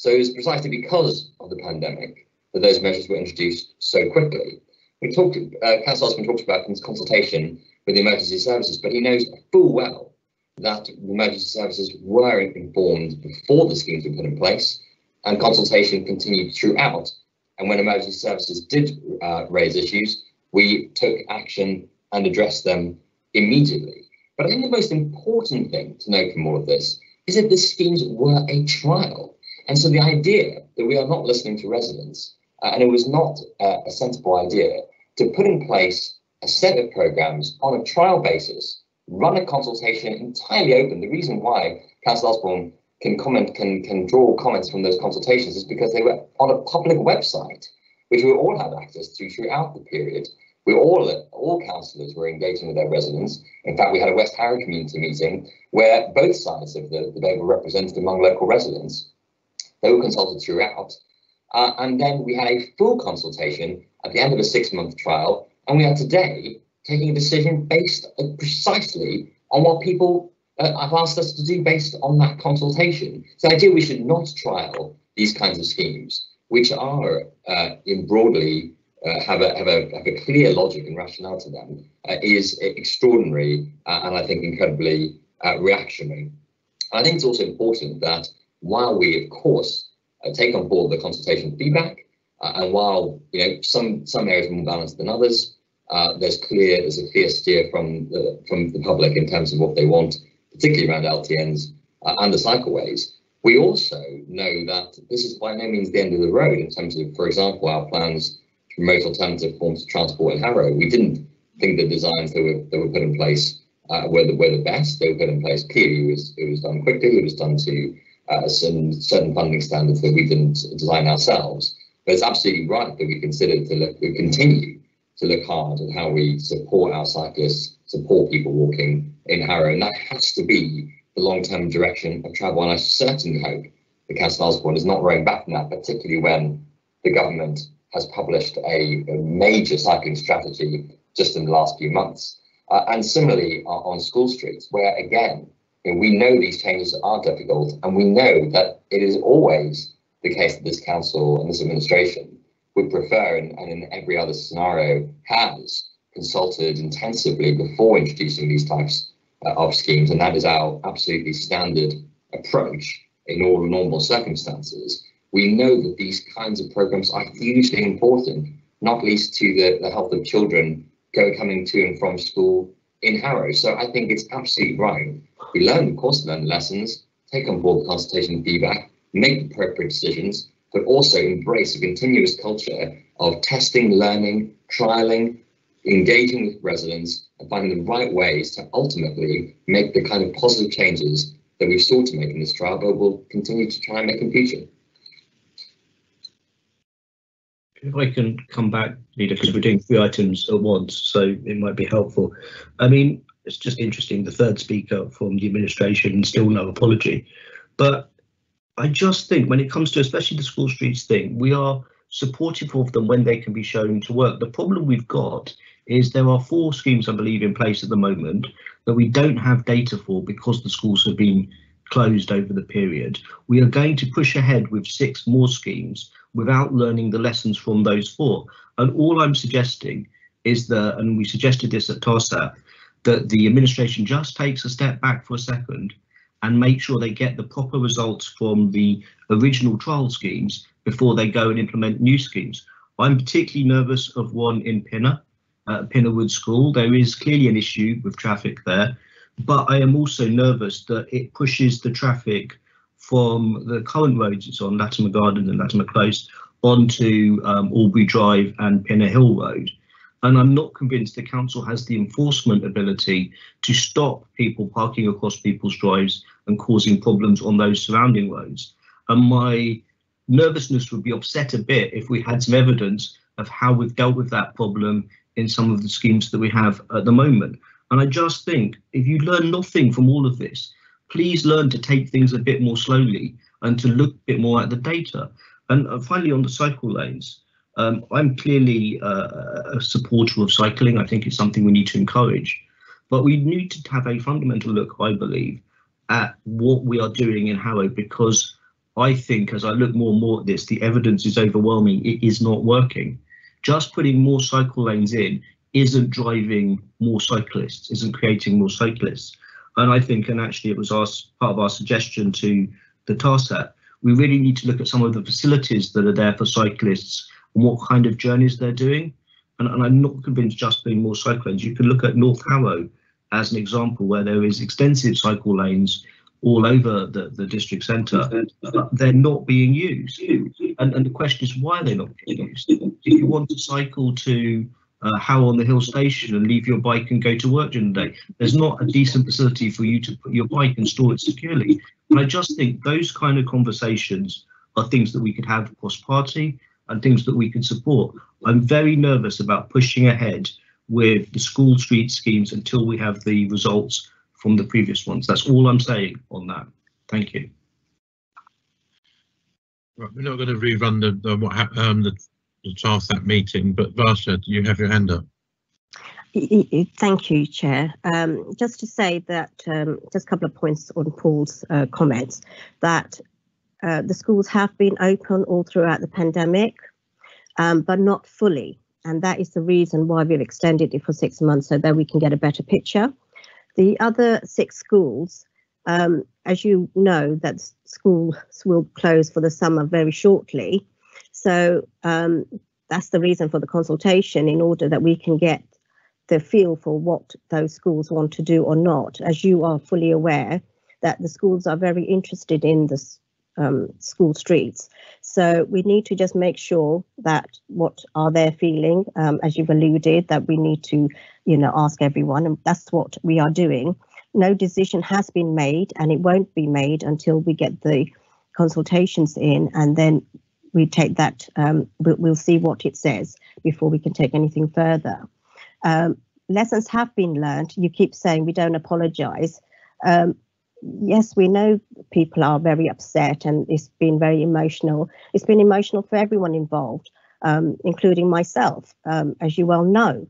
Speaker 5: So it was precisely because of the pandemic that those measures were introduced so quickly. Councillor Osborne talked about consultation with the emergency services, but he knows full well that the emergency services were informed before the schemes were put in place, and consultation continued throughout. And when emergency services did raise issues, we took action and addressed them immediately. But I think the most important thing to note from all of this is that the schemes were a trial. And so the idea that we are not listening to residents, and it was not a sensible idea to put in place a set of programs on a trial basis, run a consultation entirely open. The reason why Councillor Osborne can draw comments from those consultations is because they were on a public website, which we all had access to throughout the period. All councillors were engaging with their residents. In fact, we had a West Harrow community meeting where both sides of the debate were represented among local residents. They were consulted throughout. And then we had a full consultation at the end of a 6-month trial. And we are today taking a decision based precisely on what people have asked us to do based on that consultation. So the idea we should not trial these kinds of schemes, which are broadly have a clear logic and rationale to them, is extraordinary and I think incredibly reactionary. I think it's also important that while we, of course, take on board the consultation feedback, and while some areas are more balanced than others, there's a clear steer from the public in terms of what they want, particularly around LTNs and the cycleways. We also know that this is by no means the end of the road in terms of, for example, our plans to promote alternative forms of transport in Harrow. We didn't think the designs that were put in place were the best. They were put in place clearly. It was done quickly. It was done to some certain funding standards that we didn't design ourselves. But it's absolutely right that we continue to look hard at how we support our cyclists, support people walking in Harrow, and that has to be the long-term direction of travel. And I certainly hope that Councillor Osborne is not rowing back from that, particularly when the government has published a major cycling strategy just in the last few months. And similarly on school streets, where again, we know these changes are difficult, and we know that it is always the case that this council and this administration would prefer, and in every other scenario has consulted intensively before introducing these types of schemes, and that is our absolutely standard approach in all normal circumstances. We know that these kinds of programs are hugely important, not least to the health of children coming to and from school in Harrow. So I think it's absolutely right. We learn the lessons, take on board the consultation feedback, make appropriate decisions, but also embrace a continuous culture of testing, learning, trialing, engaging with residents, and finding the right ways to ultimately make the kind of positive changes that we've sought to make in this trial, but we'll continue to try and make in future.
Speaker 3: If I can come back, Leader, because we're doing 3 items at once, so it might be helpful. I mean, it's just interesting, the third speaker from the administration and still no apology. But I just think when it comes to especially the school streets thing, we are supportive of them when they can be shown to work. The problem we've got is there are 4 schemes, I believe, in place at the moment that we don't have data for because the schools have been closed over the period. We are going to push ahead with 6 more schemes without learning the lessons from those 4. And all I'm suggesting is that, and we suggested this at TARSAP, that the administration just takes a step back for a second and make sure they get the proper results from the original trial schemes before they go and implement new schemes. I'm particularly nervous of one in Pinner, Pinnerwood School. There is clearly an issue with traffic there, but I am also nervous that it pushes the traffic from the current roads it's on, Latimer Garden and Latimer Close, onto Albury Drive and Pinner Hill Road. And I'm not convinced the council has the enforcement ability to stop people parking across people's drives and causing problems on those surrounding roads. And my nervousness would be offset a bit if we had some evidence of how we've dealt with that problem in some of the schemes that we have at the moment. And I just think if you learn nothing from all of this, please learn to take things a bit more slowly and to look a bit more at the data. And finally, on the cycle lanes, I'm clearly a supporter of cycling. I think it's something we need to encourage, but we need to have a fundamental look, I believe, at what we are doing in Harrow, because I think as I look more and more at this, the evidence is overwhelming. It is not working. Just putting more cycle lanes in isn't driving more cyclists, isn't creating more cyclists. And I think, and actually it was part of our suggestion to the TARSAT, we really need to look at some of the facilities that are there for cyclists and what kind of journeys they're doing. And I'm not convinced just being more cycle lanes. You can look at North Harrow as an example where there is extensive cycle lanes all over the district centre, but they're not being used. And the question is why they're not being used. If you want to cycle to Harrow on the Hill station and leave your bike and go to work during the day, there's not a decent facility for you to put your bike and store it securely. And I just think those kind of conversations are things that we could have cross-party and things that we can support. I'm very nervous about pushing ahead with the school street schemes until we have the results from the previous ones. That's all I'm saying on that. Thank you.
Speaker 2: Right, we're not going to rerun the TARSAT meeting, but Varsha, you have your hand up.
Speaker 10: Thank you, Chair. Just to say that, just a couple of points on Paul's comments, that the schools have been open all throughout the pandemic, but not fully. And that is the reason why we've extended it for 6 months so that we can get a better picture. The other 6 schools, as you know, that schools will close for the summer very shortly. So that's the reason for the consultation, in order that we can get the feel for what those schools want to do or not. As you are fully aware that the schools are very interested in the school streets. So we need to just make sure that what are they feeling, as you've alluded, that we need to, ask everyone, and that's what we are doing. No decision has been made, and it won't be made until we get the consultations in, and then we take that, we'll see what it says before we can take anything further. Lessons have been learned. You keep saying we don't apologise. Yes, we know people are very upset and it's been very emotional. It's been emotional for everyone involved, including myself, as you well know.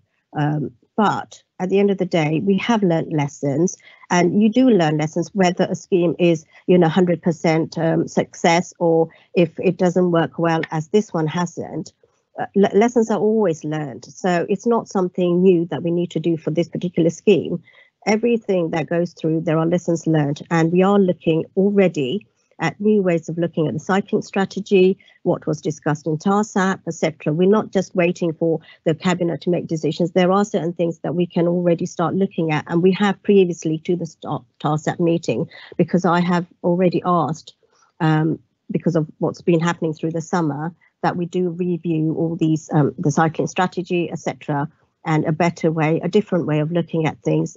Speaker 10: But at the end of the day, we have learnt lessons, and you do learn lessons whether a scheme is, 100% success, or if it doesn't work well, as this one hasn't. Lessons are always learned. So it's not something new that we need to do for this particular scheme. Everything that goes through, there are lessons learned, and we are looking already at new ways of looking at the cycling strategy, what was discussed in TARSAT, etc. We're not just waiting for the Cabinet to make decisions. There are certain things that we can already start looking at, and we have previously to the TARSAT meeting, because I have already asked, because of what's been happening through the summer, that we do review all these, the cycling strategy, etc., and a better way, a different way of looking at things,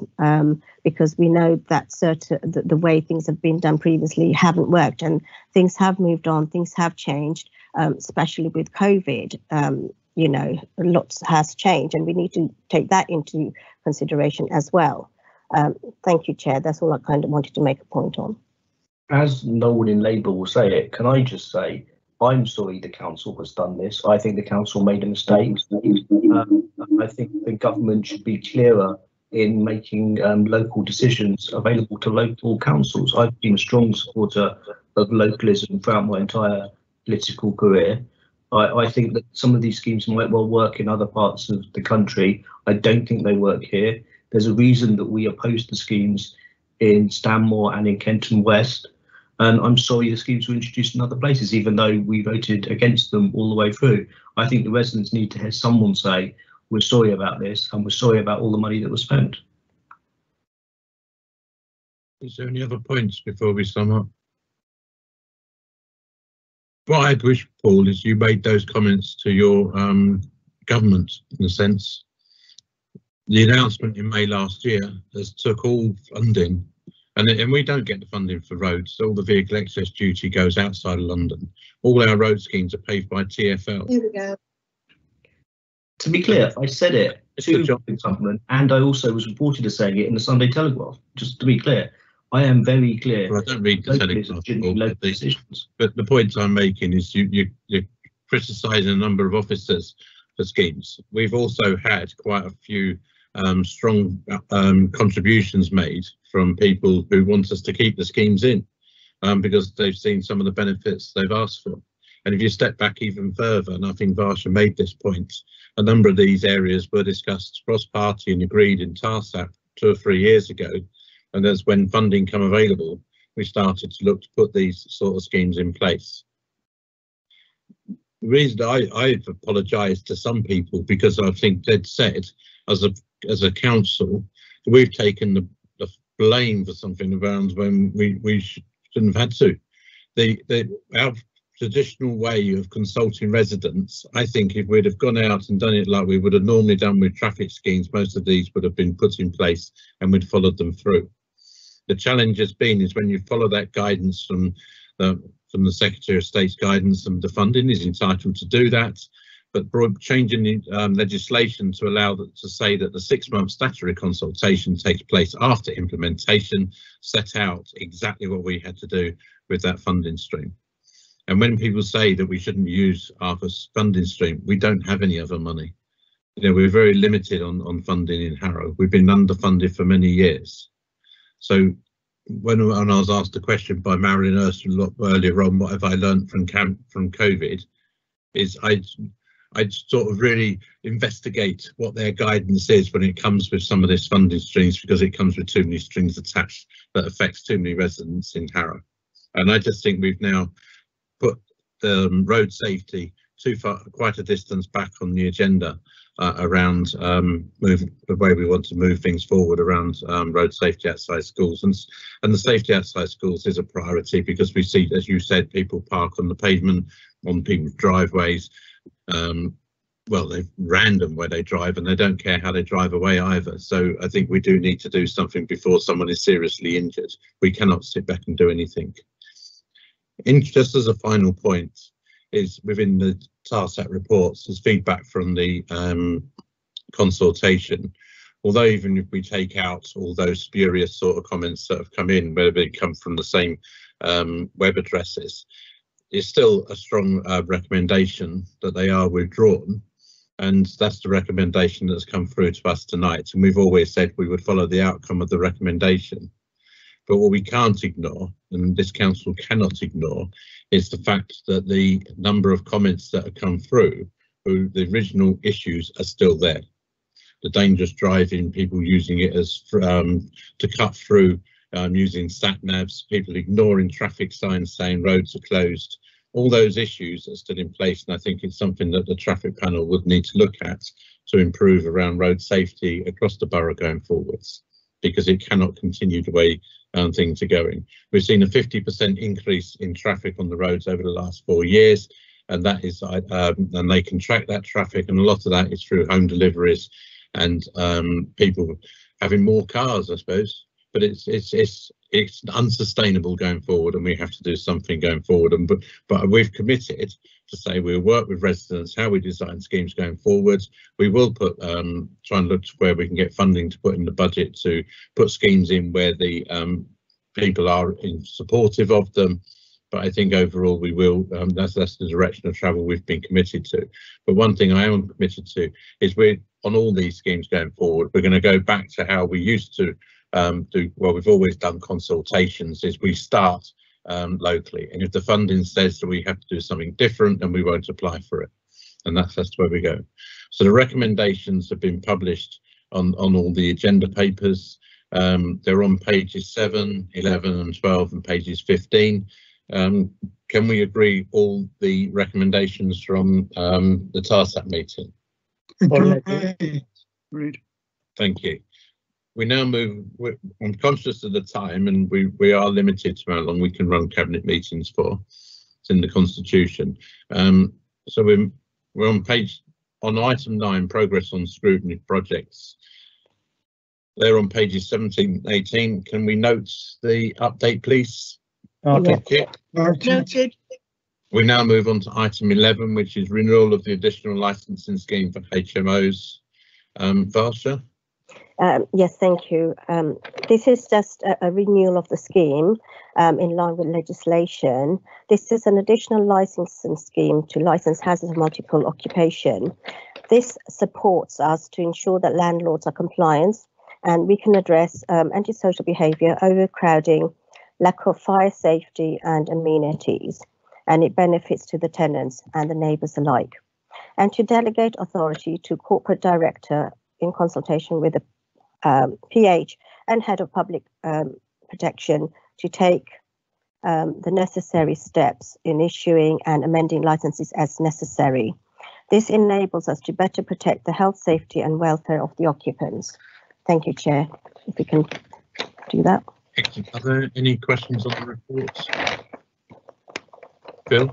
Speaker 10: because we know that the way things have been done previously haven't worked, and things have moved on, things have changed, especially with COVID. Lots has changed, and we need to take that into consideration as well. Thank you, Chair. That's all I kind of wanted to make a point on.
Speaker 3: As no one in Labour will say it, can I just say, I'm sorry the council has done this. I think the council made a mistake. I think the government should be clearer in making local decisions available to local councils. I've been a strong supporter of localism throughout my entire political career. I think that some of these schemes might well work in other parts of the country. I don't think they work here. There's a reason that we opposed the schemes in Stanmore and in Kenton West. And I'm sorry the schemes were introduced in other places, even though we voted against them all the way through. I think the residents need to hear someone say, we're sorry about this, and we're sorry about all the money that was spent.
Speaker 2: Is there any other points before we sum up? What I'd wish, Paul, is you made those comments to your government, in a sense. The announcement in May last year has took all funding, and we don't get the funding for roads. All the vehicle access duty goes outside of London. All our road schemes are paved by TfL.
Speaker 18: Here we go.
Speaker 3: To be clear, I said it to the government, and I also was reported as saying it in the Sunday Telegraph. Just to be clear, I am very clear.
Speaker 2: Well, I don't read the Telegraph, but the point I'm making is you're criticising a number of officers for schemes. We've also had quite a few strong contributions made from people who want us to keep the schemes in. because they've seen some of the benefits they've asked for. And if you step back even further, and I think Varsha made this point, a number of these areas were discussed cross-party and agreed in TARSAP 2 or 3 years ago. And that's when funding come available, we started to look to put these sort of schemes in place. The reason I've apologised to some people, because I think they'd said, as a council, we've taken the blame for something around when we shouldn't have had to. Our traditional way of consulting residents, I think if we'd have gone out and done it like we would have normally done with traffic schemes, most of these would have been put in place and we'd followed them through. The challenge has been is when you follow that guidance from the Secretary of State's guidance, and the funding is entitled to do that, but changing the legislation to allow to say that the 6-month statutory consultation takes place after implementation set out exactly what we had to do with that funding stream. And when people say that we shouldn't use our funding stream, we don't have any other money. You know, we're very limited on funding in Harrow. We've been underfunded for many years. So when I was asked a question by Marilyn Ursula earlier on, what have I learned from COVID, is I'd sort of really investigate what their guidance is when it comes with some of this funding streams, because it comes with too many strings attached that affects too many residents in Harrow. And I just think we've now put road safety quite a distance back on the agenda around the way we want to move things forward around road safety outside schools, and the safety outside schools is a priority because we see, as you said, people park on the pavement, on people's driveways. Well, they're random where they drive and they don't care how they drive away either. So I think we do need to do something before someone is seriously injured. We cannot sit back and do anything. Just as a final point, is within the TARSAT reports, there's feedback from the consultation. Although even if we take out all those spurious sort of comments that have come in, whether they come from the same web addresses, it's still a strong recommendation that they are withdrawn. And that's the recommendation that's come through to us tonight. And we've always said we would follow the outcome of the recommendation. But what we can't ignore, and this council cannot ignore, is the fact that the number of comments that have come through, the original issues are still there. The dangerous driving, people using it as to cut through, using sat navs, people ignoring traffic signs saying roads are closed. All those issues are still in place, and I think it's something that the traffic panel would need to look at to improve around road safety across the borough going forwards, because it cannot continue the way things are going. We've seen a 50% increase in traffic on the roads over the last 4 years, and that is and they can track that traffic, and a lot of that is through home deliveries and people having more cars, I suppose. But it's unsustainable going forward, and we have to do something going forward. And but we've committed to say we'll work with residents how we design schemes going forward. We will put try and look to where we can get funding to put in the budget to put schemes in where the people are supportive of them. But I think overall we will. That's the direction of travel we've been committed to. But one thing I am committed to is we're on all these schemes going forward. We're going to go back to how we used to do. Well, we've always done consultations. Is we start locally, and if the funding says that we have to do something different, then we won't apply for it, and that's where we go. So the recommendations have been published on all the agenda papers. They're on pages 7, 11 and 12 and pages 15. Can we agree all the recommendations from the TARSAT meeting?
Speaker 6: Agreed.
Speaker 2: Thank you. We now move. I'm conscious of the time, and we are limited to how long we can run cabinet meetings for. It's in the constitution. So we're on item 9, progress on scrutiny projects. They're on pages 17 and 18. Can we note the update, please?
Speaker 6: Noted.
Speaker 18: Noted.
Speaker 2: We now move on to item 11, which is renewal of the additional licensing scheme for HMOs. Varsha?
Speaker 10: Yes, thank you. This is just a renewal of the scheme in line with legislation. This is an additional licensing scheme to license houses of multiple occupation. This supports us to ensure that landlords are compliant and we can address antisocial behaviour, overcrowding, lack of fire safety and amenities, and it benefits to the tenants and the neighbours alike. And to delegate authority to corporate director in consultation with the PH and head of public protection to take the necessary steps in issuing and amending licenses as necessary. This enables us to better protect the health, safety and welfare of the occupants. Thank you, Chair. If we can do that.
Speaker 2: Are there any questions on the reports? Phil?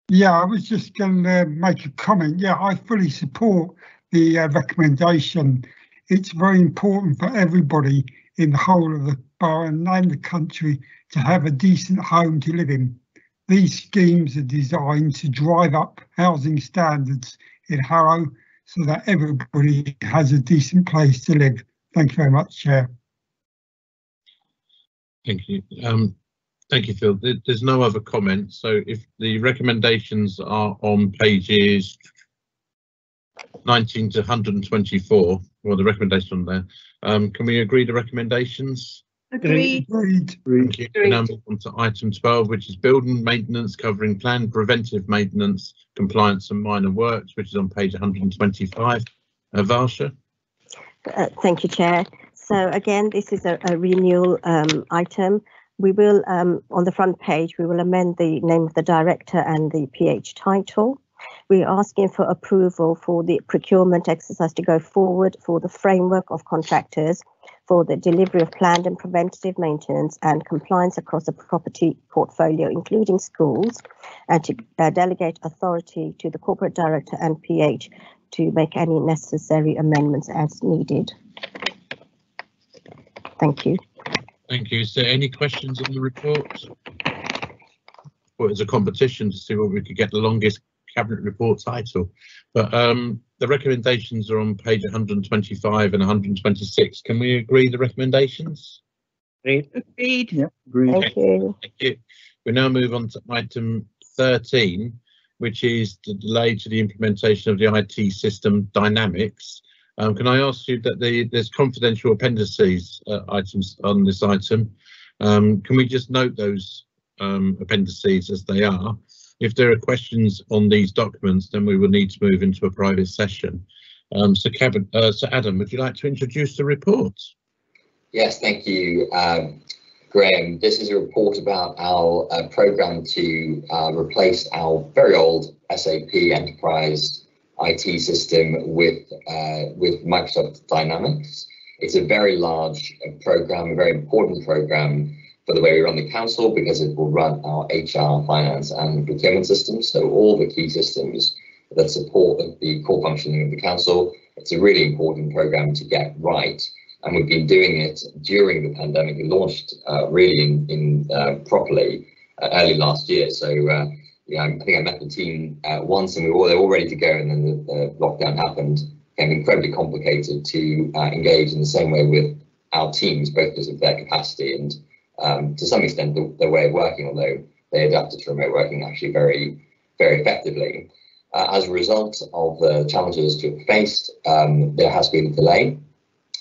Speaker 6: Yeah, I was just going to make a comment. Yeah, I fully support the recommendation. It's very important for everybody in the whole of the borough and the country to have a decent home to live in. These schemes are designed to drive up housing standards in Harrow so that everybody has a decent place to live. Thank you very much, Chair.
Speaker 2: Thank you. Thank you, Phil. There's no other comments. So if the recommendations are on pages 19 to 124, well, the recommendation on there, can we agree the recommendations?
Speaker 18: Agreed.
Speaker 2: Thank you. We now move on to item 12, which is building maintenance covering planned preventive maintenance, compliance and minor works, which is on page 125. Varsha?
Speaker 10: Thank you, Chair. So again, this is a renewal item. We will, on the front page, we will amend the name of the director and the PH title. We're asking for approval for the procurement exercise to go forward for the framework of contractors for the delivery of planned and preventative maintenance and compliance across the property portfolio, including schools, and to delegate authority to the corporate director and PH to make any necessary amendments as needed. Thank you.
Speaker 2: Thank you. Is there any questions on the report? Well, it's a competition to see whether we could get the longest cabinet report title, but the recommendations are on page 125 and 126. Can we agree the recommendations?
Speaker 11: Agreed.
Speaker 6: Yeah,
Speaker 10: agreed. Thank you.
Speaker 2: Thank you. We now move on to item 13, which is the delay to the implementation of the IT system Dynamics. Can I ask you that there's confidential appendices items on this item? Can we just note those appendices as they are? If there are questions on these documents, then we will need to move into a private session. So Adam, would you like to introduce the report?
Speaker 5: Yes, thank you, Graham. This is a report about our programme to replace our very old SAP Enterprise IT system with Microsoft Dynamics. It's a very large programme, a very important programme for the way we run the council, because it will run our HR, finance and procurement systems, so all the key systems that support the core functioning of the council. It's a really important programme to get right, and we've been doing it during the pandemic. It launched really properly early last year, so yeah, I think I met the team once and they were all ready to go, and then the lockdown happened. It became incredibly complicated to engage in the same way with our teams, both because of their capacity and to some extent the way of working, although they adapted to remote working actually very, very effectively. As a result of the challenges to have faced, there has been a delay.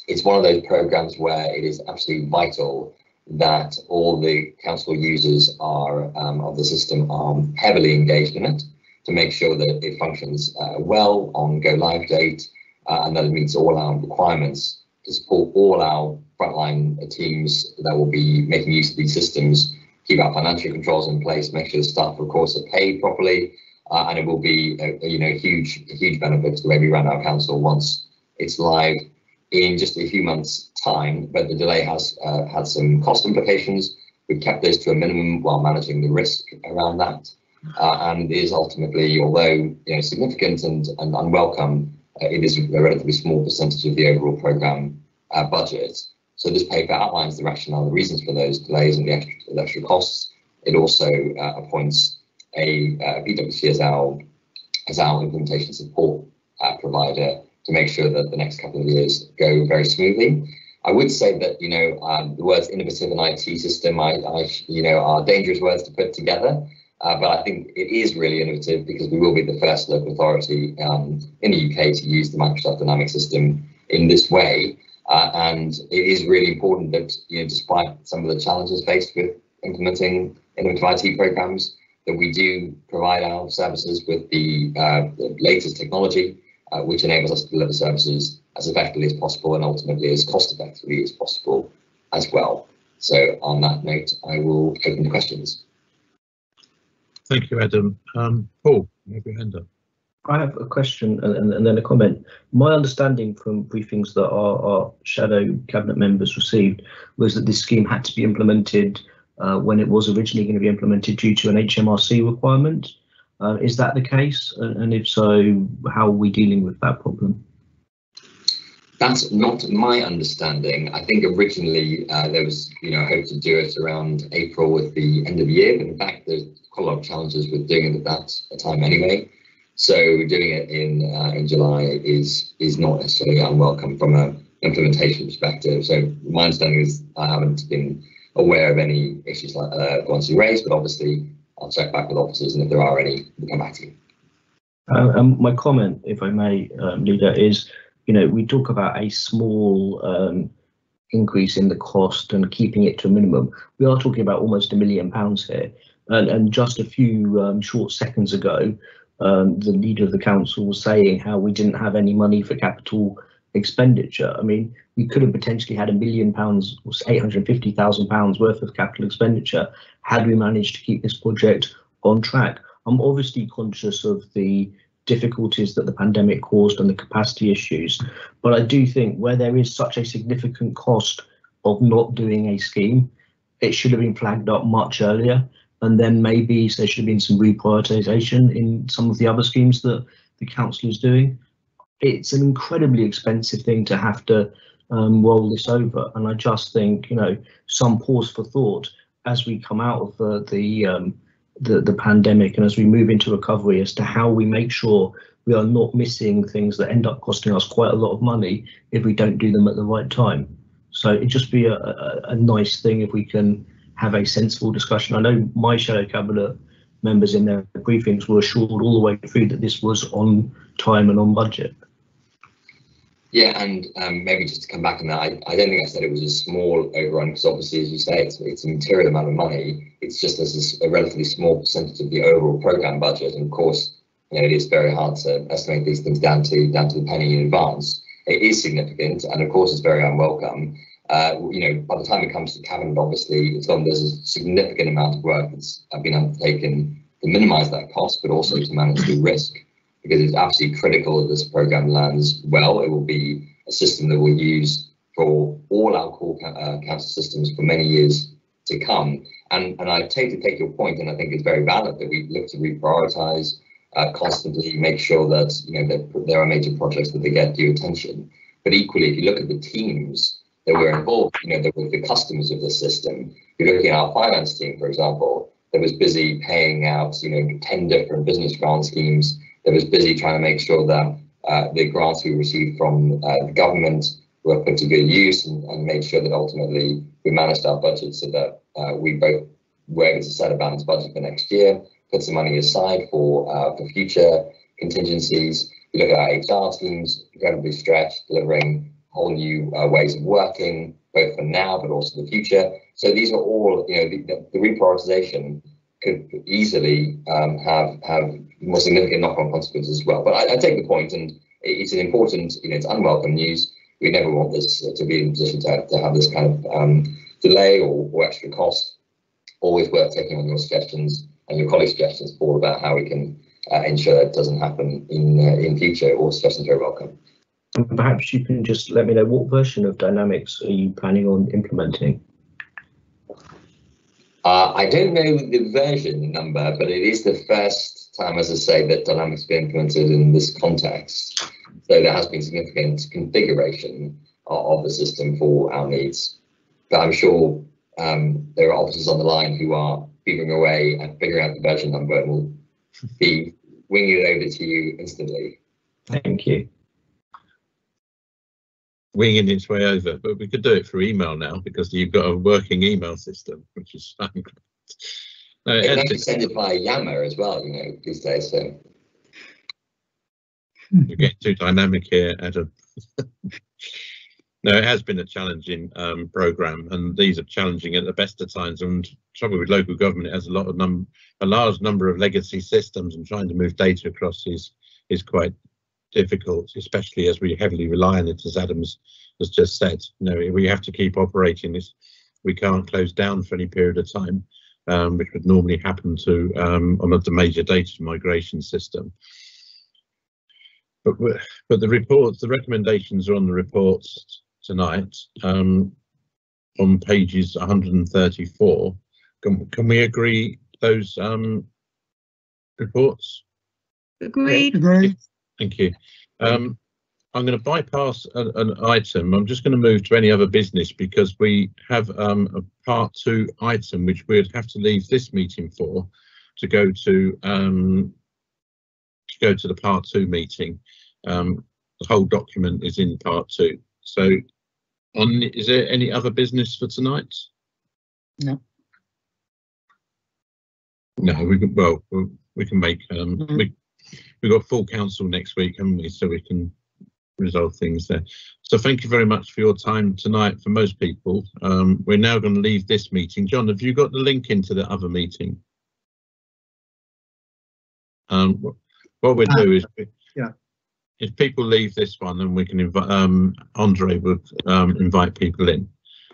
Speaker 5: It's one of those programs where it is absolutely vital that all the council users of the system are heavily engaged in it to make sure that it functions well on go live date, and that it meets all our requirements to support all our frontline teams that will be making use of these systems, keep our financial controls in place, make sure the staff, of course, are paid properly, and it will be a huge benefit to the way we run our council once it's live in just a few months' time. But the delay has had some cost implications. We've kept this to a minimum while managing the risk around that, and is ultimately, although significant and unwelcome, it is a relatively small percentage of the overall programme budget. So this paper outlines the rationale, the reasons for those delays and the extra costs. It also appoints a PwC as our implementation support provider to make sure that the next couple of years go very smoothly. I would say that the words innovative and IT system are dangerous words to put together. But I think it is really innovative because we will be the first local authority in the UK to use the Microsoft Dynamics system in this way. and it is really important that, despite some of the challenges faced with implementing innovative IT programs, that we do provide our services with the latest technology, which enables us to deliver services as effectively as possible and ultimately as cost effectively as possible as well. So on that note, I will open to questions.
Speaker 2: Thank you, Adam. Paul, you have your hand up.
Speaker 3: I have a question and then a comment. My understanding from briefings that our shadow cabinet members received was that this scheme had to be implemented when it was originally going to be implemented due to an HMRC requirement. Is that the case? And if so, how are we dealing with that problem?
Speaker 5: That's not my understanding. I think originally there was, hope to do it around April with the end of the year, but in fact there's quite a lot of challenges with doing it at that time anyway. So doing it in July is not necessarily unwelcome from an implementation perspective. So my understanding is I haven't been aware of any issues like ones you raised, but obviously I'll check back with officers, and if there are any, we'll come back to you.
Speaker 3: My comment, if I may, Leader, is we talk about a small increase in the cost and keeping it to a minimum. We are talking about almost £1 million here, and just a few short seconds ago, the leader of the council was saying how we didn't have any money for capital expenditure. I mean, we could have potentially had £1 million or £850,000 worth of capital expenditure had we managed to keep this project on track. I'm obviously conscious of the difficulties that the pandemic caused and the capacity issues, but I do think where there is such a significant cost of not doing a scheme, it should have been flagged up much earlier, and then maybe there should have been some reprioritisation in some of the other schemes that the council is doing. It's an incredibly expensive thing to have to roll this over, and I just think some pause for thought as we come out of the pandemic and as we move into recovery as to how we make sure we are not missing things that end up costing us quite a lot of money if we don't do them at the right time. So it'd just be a nice thing if we can have a sensible discussion. I know my shadow cabinet members in their briefings were assured all the way through that this was on time and on budget.
Speaker 5: Yeah, and maybe just to come back on that, I don't think I said it was a small overrun, because obviously, as you say, it's a material amount of money. It's just as a relatively small percentage of the overall programme budget, and of course, it is very hard to estimate these things down to the penny in advance. It is significant, and of course, it's very unwelcome. By the time it comes to cabinet, obviously, there's a significant amount of work that's been undertaken to minimise that cost, but also to manage the risk, because it's absolutely critical that this programme lands well. It will be a system that we'll use for all our core council systems for many years to come. And I take your point, and I think it's very valid that we look to reprioritise constantly, make sure that that there are major projects that they get due attention. But equally, if you look at the teams that were involved, that were the customers of the system, you're looking at our finance team, for example, that was busy paying out 10 different business grant schemes, that was busy trying to make sure that the grants we received from the government were put to good use, and made sure that ultimately we managed our budget so that we both were able to set a balanced budget for next year, put some money aside for future contingencies. You look at our HR teams, incredibly stretched, delivering whole new ways of working, both for now but also the future. So these are all, the reprioritization could easily have more significant knock-on consequences as well. But I take the point, and it's an important, it's unwelcome news. We never want this to be in a position to have this kind of delay or extra cost. Always worth taking on your suggestions and your colleagues' suggestions, Paul, about how we can ensure that it doesn't happen in future. All suggestions are welcome.
Speaker 3: And perhaps you can just let me know, what version of Dynamics are you planning on implementing?
Speaker 5: I don't know the version number, but it is the first time, as I say, that Dynamics has been implemented in this context. So there has been significant configuration of the system for our needs. But I'm sure there are officers on the line who are beavering away and figuring out the version number, and will be winging it over to you instantly.
Speaker 3: Thank you.
Speaker 2: Winging its way over, but we could do it through email now, because you've got a working email system, which is fun.
Speaker 5: You can actually send it via Yammer as well, these days. So
Speaker 2: you're getting too dynamic here, Adam. No, it has been a challenging programme, and these are challenging at the best of times. And trouble with local government, it has a large number of legacy systems, and trying to move data across is quite difficult, especially as we heavily rely on it, as Adams has just said. You know, we have to keep operating this. We can't close down for any period of time, which would normally happen to on the major data migration system. But the reports, the recommendations are on the reports tonight, on pages 134. Can we agree those reports?
Speaker 4: Agreed.
Speaker 6: Agreed.
Speaker 2: Thank you. I'm going to bypass an item. I'm just going to move to any other business, because we have a part 2 item which we'd have to leave this meeting for to go to the part 2 meeting. The whole document is in part 2. So, is there any other business for tonight?
Speaker 1: No.
Speaker 2: No, we can make we've got full council next week, haven't we? So we can resolve things there. So thank you very much for your time tonight. For most people, we're now going to leave this meeting. John, have you got the link into the other meeting? What we'll do is, if people leave this one, then we can invite Andre would invite people in.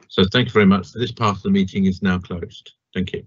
Speaker 2: So thank you very much. This part of the meeting is now closed. Thank you.